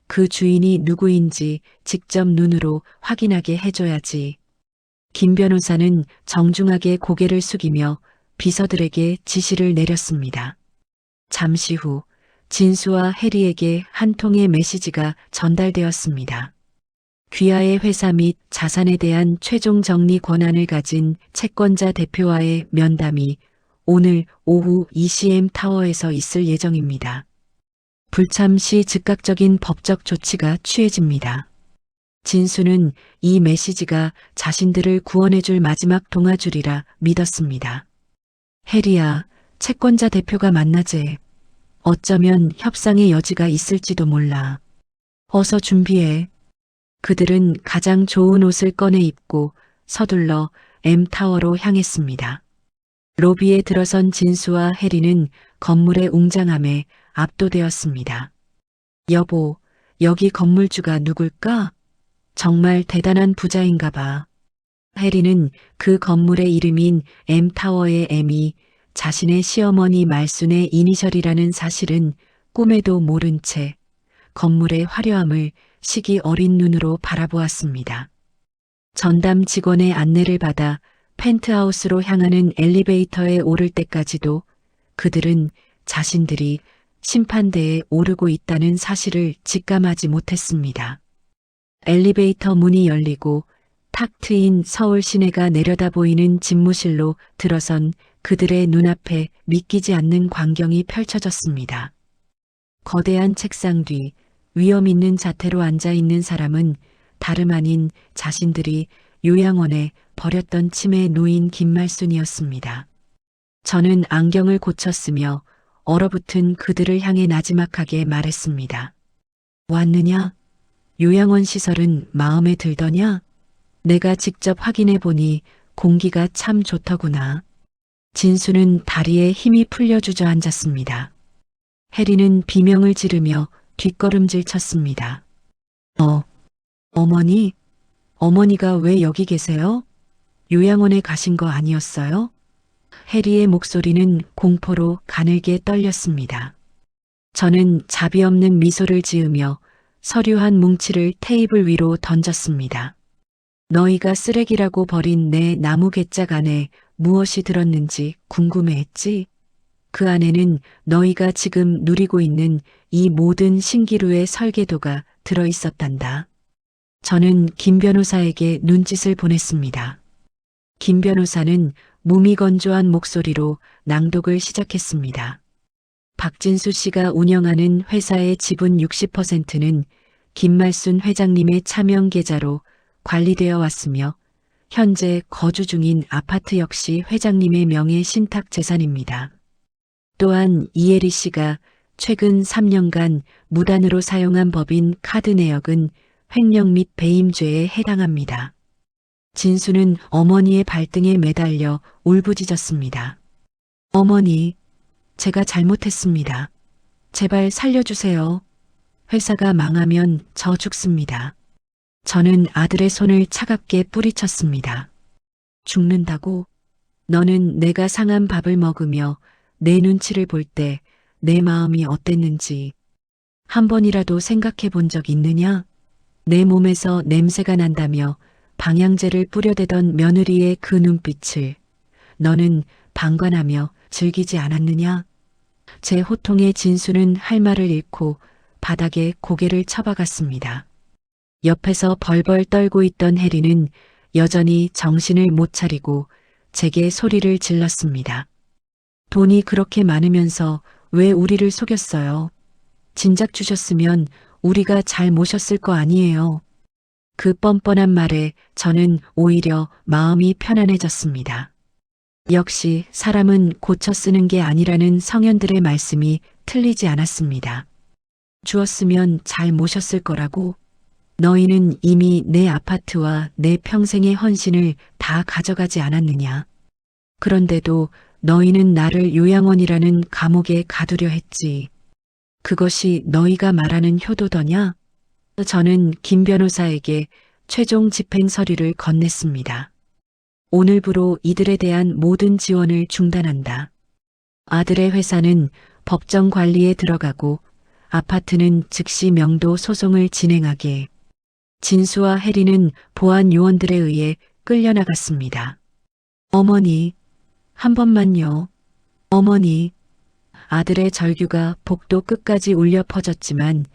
그 주인이 누구인지 직접 눈으로 확인하게 해줘야지. 김 변호사는 정중하게 고개를 숙이며 비서들에게 지시를 내렸습니다. 잠시 후 진수와 해리에게 한 통의 메시지가 전달되었습니다. 귀하의 회사 및 자산에 대한 최종 정리 권한을 가진 채권자 대표와의 면담이 오늘 오후 ECM 타워에서 있을 예정입니다. 불참 시 즉각적인 법적 조치가 취해집니다. 진수는 이 메시지가 자신들을 구원해줄 마지막 동아줄이라 믿었습니다. 해리야, 채권자 대표가 만나재. 어쩌면 협상의 여지가 있을지도 몰라. 어서 준비해. 그들은 가장 좋은 옷을 꺼내 입고 서둘러 M타워로 향했습니다. 로비에 들어선 진수와 해리는 건물의 웅장함에 압도되었습니다. 여보, 여기 건물주가 누굴까? 정말 대단한 부자인가 봐. 해리는 그 건물의 이름인 M타워의 M이 자신의 시어머니 말순의 이니셜이라는 사실은 꿈에도 모른 채 건물의 화려함을 시기 어린 눈으로 바라보았습니다. 전담 직원의 안내를 받아 펜트하우스로 향하는 엘리베이터에 오를 때까지도 그들은 자신들이 심판대에 오르고 있다는 사실을 직감하지 못했습니다. 엘리베이터 문이 열리고 탁 트인 서울 시내가 내려다 보이는 집무실로 들어선 그들의 눈앞에 믿기지 않는 광경이 펼쳐졌습니다. 거대한 책상 뒤 위험 있는 자태로 앉아 있는 사람은 다름 아닌 자신들이 요양원에 버렸던 치매 노인 김말순이었습니다. 저는 안경을 고쳤으며 얼어붙은 그들을 향해 나지막하게 말했습니다. 왔느냐? 요양원 시설은 마음에 들더냐? 내가 직접 확인해 보니 공기가 참 좋더구나. 진수는 다리에 힘이 풀려 주저앉았습니다. 해리는 비명을 지르며 뒷걸음질 쳤습니다. 어머니? 어머니가 왜 여기 계세요? 요양원에 가신 거 아니었어요? 해리의 목소리는 공포로 가늘게 떨렸습니다. 저는 자비 없는 미소를 지으며 서류 한 뭉치를 테이블 위로 던졌습니다. 너희가 쓰레기라고 버린 내 나무 괴짝 안에 무엇이 들었는지 궁금해했지? 그 안에는 너희가 지금 누리고 있는 이 모든 신기루의 설계도가 들어있었단다. 저는 김 변호사에게 눈짓을 보냈습니다. 김 변호사는 무미건조한 목소리로 낭독을 시작했습니다. 박진수 씨가 운영하는 회사의 지분 60%는 김말순 회장님의 차명 계좌로 관리되어 왔으며 현재 거주 중인 아파트 역시 회장님의 명의 신탁 재산입니다. 또한 이혜리 씨가 최근 3년간 무단으로 사용한 법인 카드 내역은 횡령 및 배임죄에 해당합니다. 진수는 어머니의 발등에 매달려 울부짖었습니다. 어머니, 제가 잘못했습니다. 제발 살려주세요. 회사가 망하면 저 죽습니다. 저는 아들의 손을 차갑게 뿌리쳤습니다. 죽는다고? 너는 내가 상한 밥을 먹으며 내 눈치를 볼 때 내 마음이 어땠는지 한 번이라도 생각해 본 적 있느냐? 내 몸에서 냄새가 난다며 방향제를 뿌려대던 며느리의 그 눈빛을 너는 방관하며 즐기지 않았느냐? 제 호통에 진수는 할 말을 잃고 바닥에 고개를 쳐박았습니다. 옆에서 벌벌 떨고 있던 해리는 여전히 정신을 못 차리고 제게 소리를 질렀습니다. 돈이 그렇게 많으면서 왜 우리를 속였어요? 진작 주셨으면 우리가 잘 모셨을 거 아니에요. 그 뻔뻔한 말에 저는 오히려 마음이 편안해졌습니다. 역시 사람은 고쳐 쓰는 게 아니라는 성현들의 말씀이 틀리지 않았습니다. 주었으면 잘 모셨을 거라고. 너희는 이미 내 아파트와 내 평생의 헌신을 다 가져가지 않았느냐. 그런데도 너희는 나를 요양원이라는 감옥에 가두려 했지. 그것이 너희가 말하는 효도더냐? 저는 김 변호사에게 최종 집행 서류를 건넸습니다. 오늘부로 이들에 대한 모든 지원을 중단한다. 아들의 회사는 법정 관리에 들어가고 아파트는 즉시 명도 소송을 진행하게. 진수와 해리는 보안 요원들에 의해 끌려나갔습니다. 어머니, 한 번만요. 어머니. 아들의 절규가 복도 끝까지 울려 퍼졌지만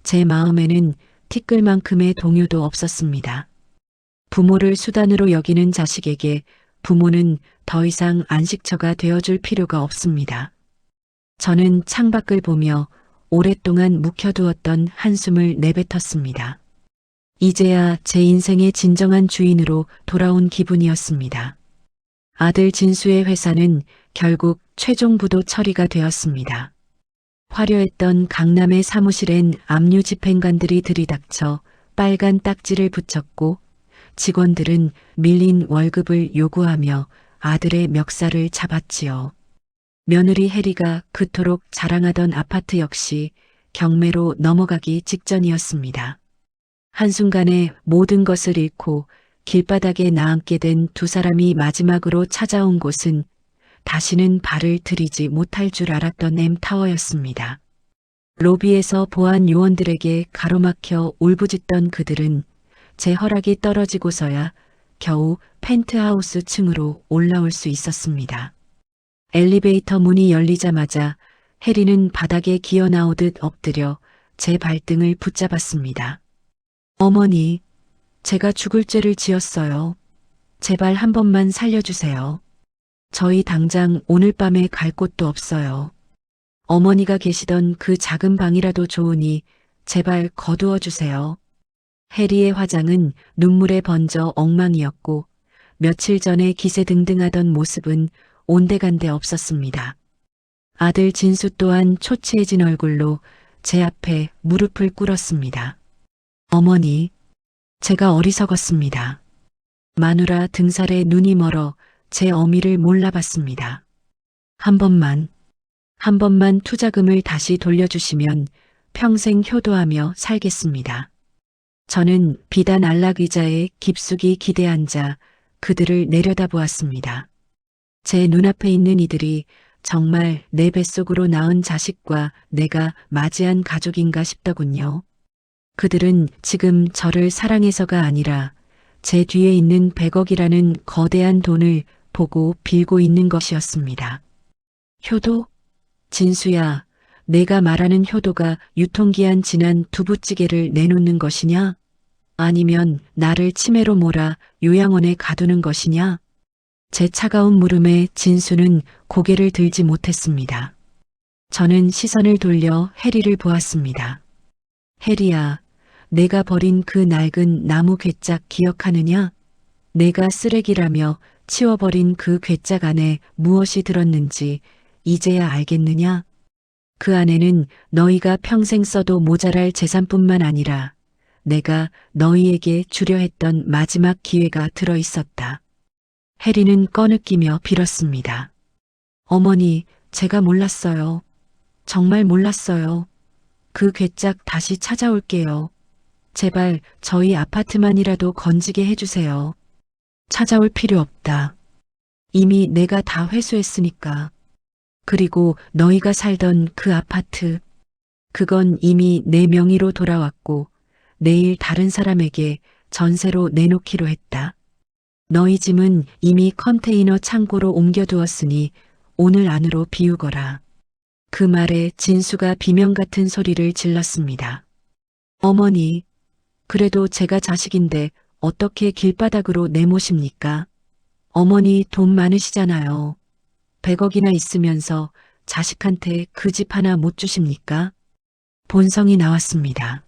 제 마음에는 티끌만큼의 동요도 없었습니다. 부모를 수단으로 여기는 자식에게 부모는 더 이상 안식처가 되어줄 필요가 없습니다. 저는 창밖을 보며 오랫동안 묵혀두었던 한숨을 내뱉었습니다. 이제야 제 인생의 진정한 주인으로 돌아온 기분이었습니다. 아들 진수의 회사는 결국 최종 부도 처리가 되었습니다. 화려했던 강남의 사무실엔 압류 집행관들이 들이닥쳐 빨간 딱지를 붙였고 직원들은 밀린 월급을 요구하며 아들의 멱살을 잡았지요. 며느리 해리가 그토록 자랑하던 아파트 역시 경매로 넘어가기 직전이었습니다. 한순간에 모든 것을 잃고 길바닥에 나앉게 된 두 사람이 마지막으로 찾아온 곳은 다시는 발을 들이지 못할 줄 알았던 M타워였습니다. 로비에서 보안 요원들에게 가로막혀 울부짖던 그들은 제 허락이 떨어지고서야 겨우 펜트하우스 층으로 올라올 수 있었습니다. 엘리베이터 문이 열리자마자 해리는 바닥에 기어 나오듯 엎드려 제 발등을 붙잡았습니다. 어머니, 제가 죽을 죄를 지었어요. 제발 한 번만 살려주세요. 저희 당장 오늘 밤에 갈 곳도 없어요. 어머니가 계시던 그 작은 방이라도 좋으니 제발 거두어 주세요. 해리의 화장은 눈물에 번져 엉망이었고 며칠 전에 기세등등하던 모습은 온데간데 없었습니다. 아들 진수 또한 초췌해진 얼굴로 제 앞에 무릎을 꿇었습니다. 어머니, 제가 어리석었습니다. 마누라 등살에 눈이 멀어 제 어미를 몰라봤습니다. 한 번만 투자금을 다시 돌려주시면 평생 효도하며 살겠습니다. 저는 비단 안락 의자에 깊숙이 기대앉아 그들을 내려다보았습니다. 제 눈앞에 있는 이들이 정말 내 뱃속으로 낳은 자식과 내가 맞이한 가족인가 싶더군요. 그들은 지금 저를 사랑해서가 아니라 제 뒤에 있는 100억이라는 거대한 돈을 보고 빌고 있는 것이었습니다. 효도? 진수야, 내가 말하는 효도가 유통기한 지난 두부찌개를 내놓는 것이냐? 아니면 나를 치매로 몰아 요양원에 가두는 것이냐? 제 차가운 물음에 진수는 고개를 들지 못했습니다. 저는 시선을 돌려 해리를 보았습니다. 해리야, 내가 버린 그 낡은 나무 괴짝 기억하느냐? 내가 쓰레기라며 치워버린 그 괴짝 안에 무엇이 들었는지 이제야 알겠느냐? 그 안에는 너희가 평생 써도 모자랄 재산뿐만 아니라 내가 너희에게 주려 했던 마지막 기회가 들어 있었다. 해리는 꺼느끼며 빌었습니다. 어머니, 제가 몰랐어요. 정말 몰랐어요. 그 괴짝 다시 찾아올게요. 제발 저희 아파트만이라도 건지게 해주세요. 찾아올 필요 없다. 이미 내가 다 회수했으니까. 그리고 너희가 살던 그 아파트, 그건 이미 내 명의로 돌아왔고 내일 다른 사람에게 전세로 내놓기로 했다. 너희 짐은 이미 컨테이너 창고로 옮겨두었으니 오늘 안으로 비우거라. 그 말에 진수가 비명 같은 소리를 질렀습니다. 어머니, 그래도 제가 자식인데 어떻게 길바닥으로 내모십니까? 어머니 돈 많으시잖아요. 100억이나 있으면서 자식한테 그 집 하나 못 주십니까? 본성이 나왔습니다.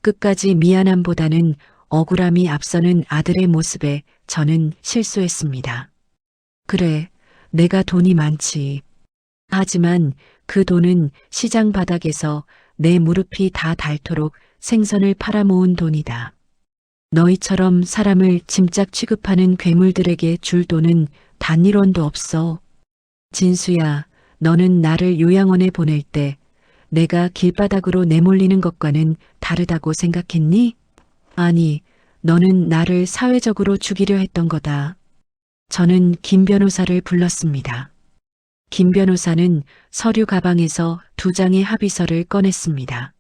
끝까지 미안함보다는 억울함이 앞서는 아들의 모습에 저는 실수했습니다. 그래, 내가 돈이 많지. 하지만 그 돈은 시장 바닥에서 내 무릎이 다 닳도록 생선을 팔아모은 돈이다. 너희처럼 사람을 짐짝 취급하는 괴물들에게 줄 돈은 단 1원도 없어. 진수야, 너는 나를 요양원에 보낼 때 내가 길바닥으로 내몰리는 것과는 다르다고 생각했니? 아니, 너는 나를 사회적으로 죽이려 했던 거다. 저는 김 변호사를 불렀습니다. 김 변호사는 서류 가방에서 2장의 합의서를 꺼냈습니다.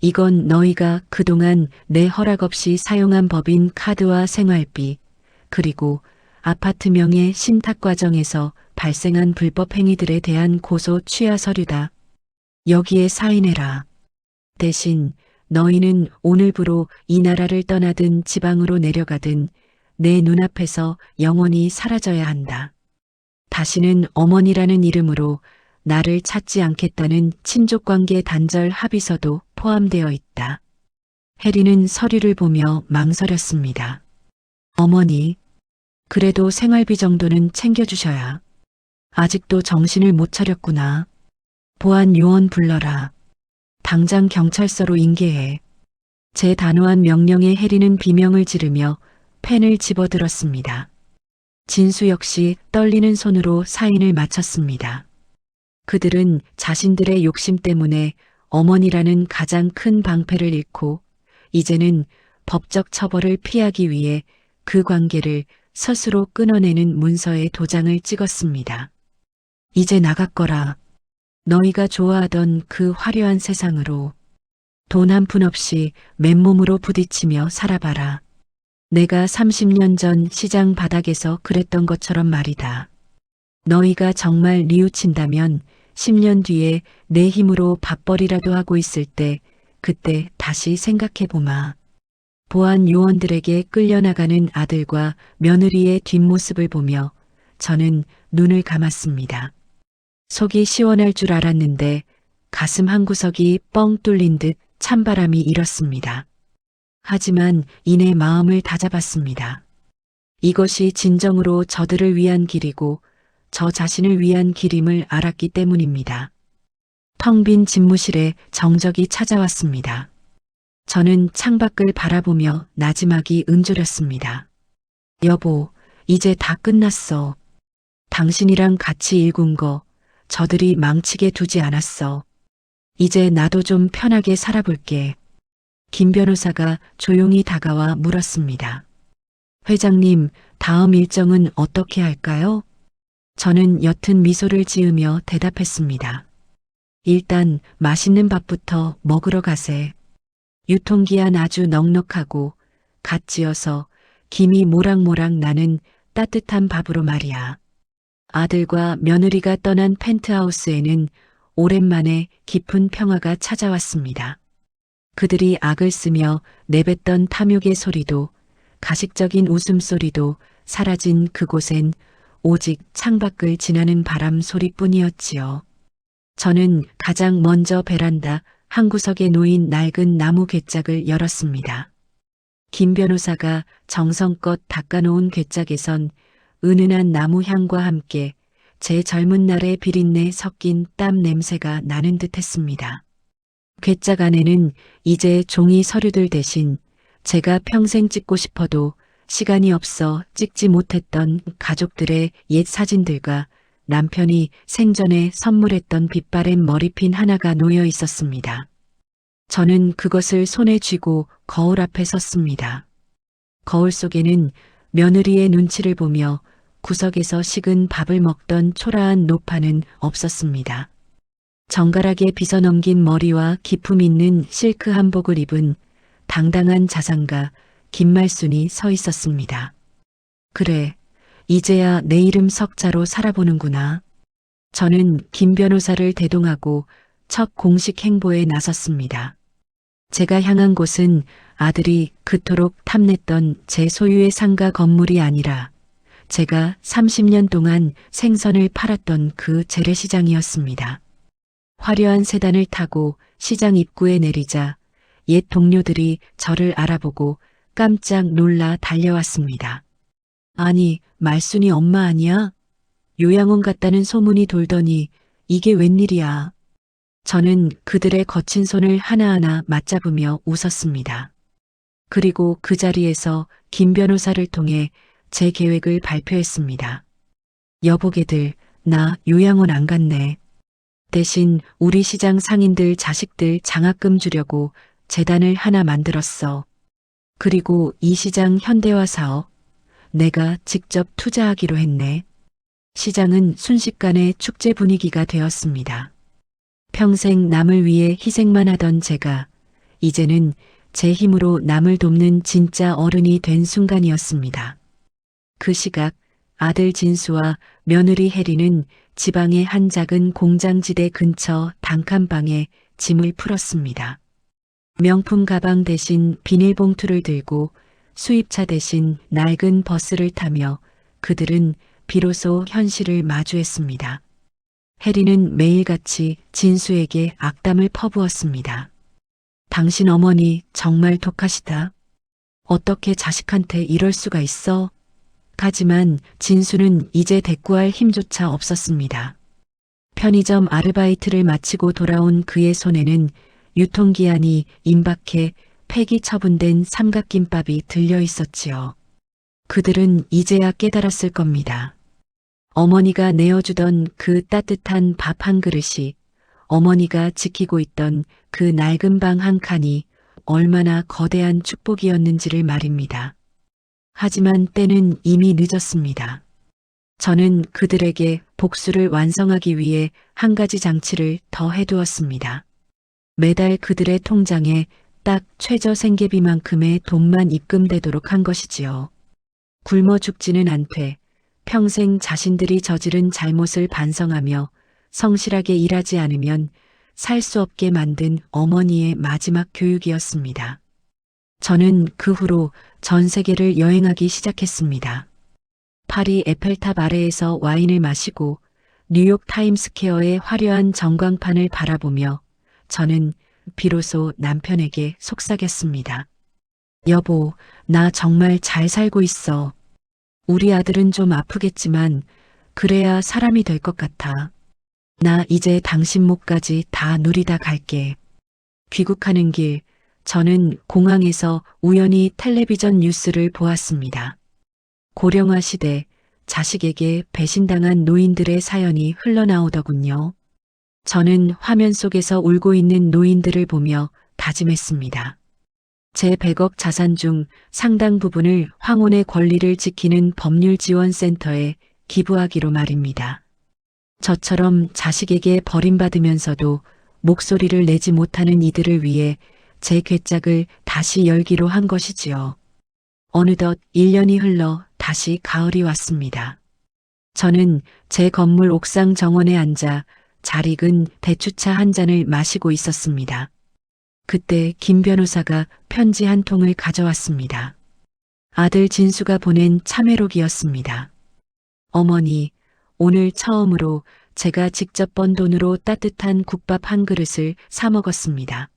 이건 너희가 그동안 내 허락 없이 사용한 법인 카드와 생활비, 그리고 아파트 명의 신탁 과정에서 발생한 불법 행위들에 대한 고소 취하 서류다. 여기에 사인해라. 대신 너희는 오늘부로 이 나라를 떠나든 지방으로 내려가든 내 눈앞에서 영원히 사라져야 한다. 다시는 어머니라는 이름으로 나를 찾지 않겠다는 친족관계 단절 합의서도 포함되어 있다. 해리는 서류를 보며 망설였습니다. 어머니, 그래도 생활비 정도는 챙겨주셔야. 아직도 정신을 못 차렸구나. 보안 요원 불러라. 당장 경찰서로 인계해. 제 단호한 명령에 해리는 비명을 지르며 펜을 집어들었습니다. 진수 역시 떨리는 손으로 사인을 마쳤습니다. 그들은 자신들의 욕심 때문에 어머니라는 가장 큰 방패를 잃고 이제는 법적 처벌을 피하기 위해 그 관계를 스스로 끊어내는 문서에 도장을 찍었습니다. 이제 나갔거라. 너희가 좋아하던 그 화려한 세상으로 돈 한 푼 없이 맨몸으로 부딪히며 살아봐라. 내가 30년 전 시장 바닥에서 그랬던 것처럼 말이다. 너희가 정말 뉘우친다면 10년 뒤에 내 힘으로 밥벌이라도 하고 있을 때 그때 다시 생각해보마. 보안 요원들에게 끌려나가는 아들과 며느리의 뒷모습을 보며 저는 눈을 감았습니다. 속이 시원할 줄 알았는데 가슴 한구석이 뻥 뚫린 듯 찬바람이 일었습니다. 하지만 이내 마음을 다잡았습니다. 이것이 진정으로 저들을 위한 길이고 저 자신을 위한 길임을 알았기 때문입니다. 텅 빈 집무실에 정적이 찾아왔습니다. 저는 창밖을 바라보며 나지막이 은졸였습니다. 여보, 이제 다 끝났어. 당신이랑 같이 일군 거 저들이 망치게 두지 않았어. 이제 나도 좀 편하게 살아볼게. 김 변호사가 조용히 다가와 물었습니다. 회장님, 다음 일정은 어떻게 할까요? 저는 옅은 미소를 지으며 대답했습니다. 일단 맛있는 밥부터 먹으러 가세. 유통기한 아주 넉넉하고 갓 지어서 김이 모락모락 나는 따뜻한 밥으로 말이야. 아들과 며느리가 떠난 펜트하우스에는 오랜만에 깊은 평화가 찾아왔습니다. 그들이 악을 쓰며 내뱉던 탐욕의 소리도 가식적인 웃음소리도 사라진 그곳엔 오직 창밖을 지나는 바람 소리뿐이었지요. 저는 가장 먼저 베란다 한 구석에 놓인 낡은 나무 괴짝을 열었습니다. 김 변호사가 정성껏 닦아놓은 괴짝에선 은은한 나무 향과 함께 제 젊은 날의 비린내 섞인 땀 냄새가 나는 듯 했습니다. 괴짝 안에는 이제 종이 서류들 대신 제가 평생 찍고 싶어도 시간이 없어 찍지 못했던 가족들의 옛 사진들과 남편이 생전에 선물했던 빛바랜 머리핀 하나가 놓여 있었습니다. 저는 그것을 손에 쥐고 거울 앞에 섰습니다. 거울 속에는 며느리의 눈치를 보며 구석에서 식은 밥을 먹던 초라한 노파는 없었습니다. 정갈하게 빗어넘긴 머리와 기품 있는 실크 한복을 입은 당당한 자상가 김말순이 서 있었습니다. 그래, 이제야 내 이름 석자로 살아보는구나. 저는 김 변호사를 대동하고 첫 공식 행보에 나섰습니다. 제가 향한 곳은 아들이 그토록 탐냈던 제 소유의 상가 건물이 아니라 제가 30년 동안 생선을 팔았던 그 재래시장이었습니다. 화려한 세단을 타고 시장 입구에 내리자 옛 동료들이 저를 알아보고 깜짝 놀라 달려왔습니다. 아니, 말순이 엄마 아니야? 요양원 갔다는 소문이 돌더니 이게 웬일이야? 저는 그들의 거친 손을 하나하나 맞잡으며 웃었습니다. 그리고 그 자리에서 김 변호사를 통해 제 계획을 발표했습니다. 여보게들, 나 요양원 안 갔네. 대신 우리 시장 상인들 자식들 장학금 주려고 재단을 하나 만들었어. 그리고 이 시장 현대화 사업 내가 직접 투자하기로 했네. 시장은 순식간에 축제 분위기가 되었습니다. 평생 남을 위해 희생만 하던 제가 이제는 제 힘으로 남을 돕는 진짜 어른이 된 순간이었습니다. 그 시각 아들 진수와 며느리 혜리는 지방의 한 작은 공장지대 근처 단칸방에 짐을 풀었습니다. 명품 가방 대신 비닐봉투를 들고 수입차 대신 낡은 버스를 타며 그들은 비로소 현실을 마주했습니다. 혜리는 매일같이 진수에게 악담을 퍼부었습니다. 당신 어머니 정말 독하시다. 어떻게 자식한테 이럴 수가 있어? 하지만 진수는 이제 대꾸할 힘조차 없었습니다. 편의점 아르바이트를 마치고 돌아온 그의 손에는 유통기한이 임박해 폐기 처분된 삼각김밥이 들려 있었지요. 그들은 이제야 깨달았을 겁니다. 어머니가 내어주던 그 따뜻한 밥 한 그릇이, 어머니가 지키고 있던 그 낡은 방 한 칸이 얼마나 거대한 축복이었는지를 말입니다. 하지만 때는 이미 늦었습니다. 저는 그들에게 복수를 완성하기 위해 한 가지 장치를 더 해두었습니다. 매달 그들의 통장에 딱 최저 생계비만큼의 돈만 입금되도록 한 것이지요. 굶어 죽지는 않되 평생 자신들이 저지른 잘못을 반성하며 성실하게 일하지 않으면 살 수 없게 만든 어머니의 마지막 교육이었습니다. 저는 그 후로 전 세계를 여행하기 시작했습니다. 파리 에펠탑 아래에서 와인을 마시고 뉴욕 타임스퀘어의 화려한 전광판을 바라보며 저는 비로소 남편에게 속삭였습니다. 여보, 나 정말 잘 살고 있어. 우리 아들은 좀 아프겠지만 그래야 사람이 될 것 같아. 나 이제 당신 몫까지 다 누리다 갈게. 귀국하는 길, 저는 공항에서 우연히 텔레비전 뉴스를 보았습니다. 고령화 시대, 자식에게 배신당한 노인들의 사연이 흘러나오더군요. 저는 화면 속에서 울고 있는 노인들을 보며 다짐했습니다. 제 100억 자산 중 상당 부분을 황혼의 권리를 지키는 법률지원센터에 기부하기로 말입니다. 저처럼 자식에게 버림받으면서도 목소리를 내지 못하는 이들을 위해 제 괴짝을 다시 열기로 한 것이지요. 어느덧 1년이 흘러 다시 가을이 왔습니다. 저는 제 건물 옥상 정원에 앉아 잘 익은 대추차 한 잔을 마시고 있었습니다. 그때 김 변호사가 편지 한 통을 가져왔습니다. 아들 진수가 보낸 참회록이었습니다. 어머니, 오늘 처음으로 제가 직접 번 돈으로 따뜻한 국밥 한 그릇을 사 먹었습니다.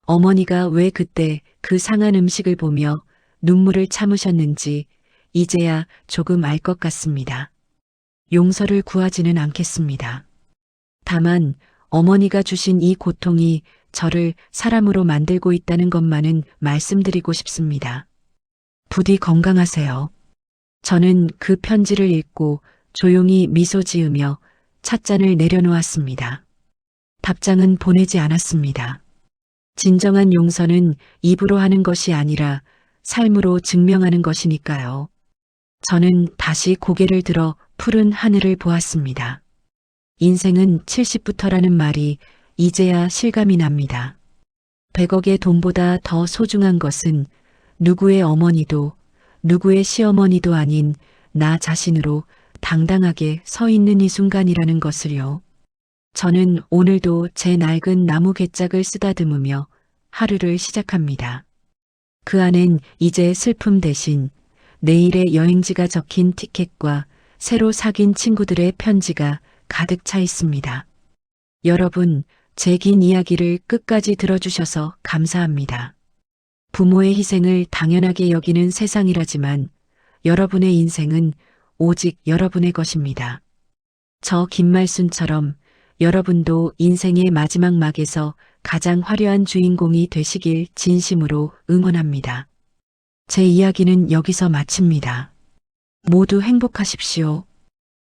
어머니가 왜 그때 그 상한 음식을 보며 눈물을 참으셨는지 이제야 조금 알 것 같습니다. 용서를 구하지는 않겠습니다. 다만 어머니가 주신 이 고통이 저를 사람으로 만들고 있다는 것만은 말씀드리고 싶습니다. 부디 건강하세요. 저는 그 편지를 읽고 조용히 미소 지으며 찻잔을 내려놓았습니다. 답장은 보내지 않았습니다. 진정한 용서는 입으로 하는 것이 아니라 삶으로 증명하는 것이니까요. 저는 다시 고개를 들어 푸른 하늘을 보았습니다. 인생은 70부터라는 말이 이제야 실감이 납니다. 100억의 돈보다 더 소중한 것은 누구의 어머니도 누구의 시어머니도 아닌 나 자신으로 당당하게 서 있는 이 순간이라는 것을요. 저는 오늘도 제 낡은 나무 괴짝을 쓰다듬으며 하루를 시작합니다. 그 안엔 이제 슬픔 대신 내일의 여행지가 적힌 티켓과 새로 사귄 친구들의 편지가 가득 차 있습니다. 여러분, 제 긴 이야기를 끝까지 들어주셔서 감사합니다. 부모의 희생을 당연하게 여기는 세상이라지만 여러분의 인생은 오직 여러분의 것입니다. 저 김말순처럼 여러분도 인생의 마지막 막에서 가장 화려한 주인공이 되시길 진심으로 응원합니다. 제 이야기는 여기서 마칩니다. 모두 행복하십시오.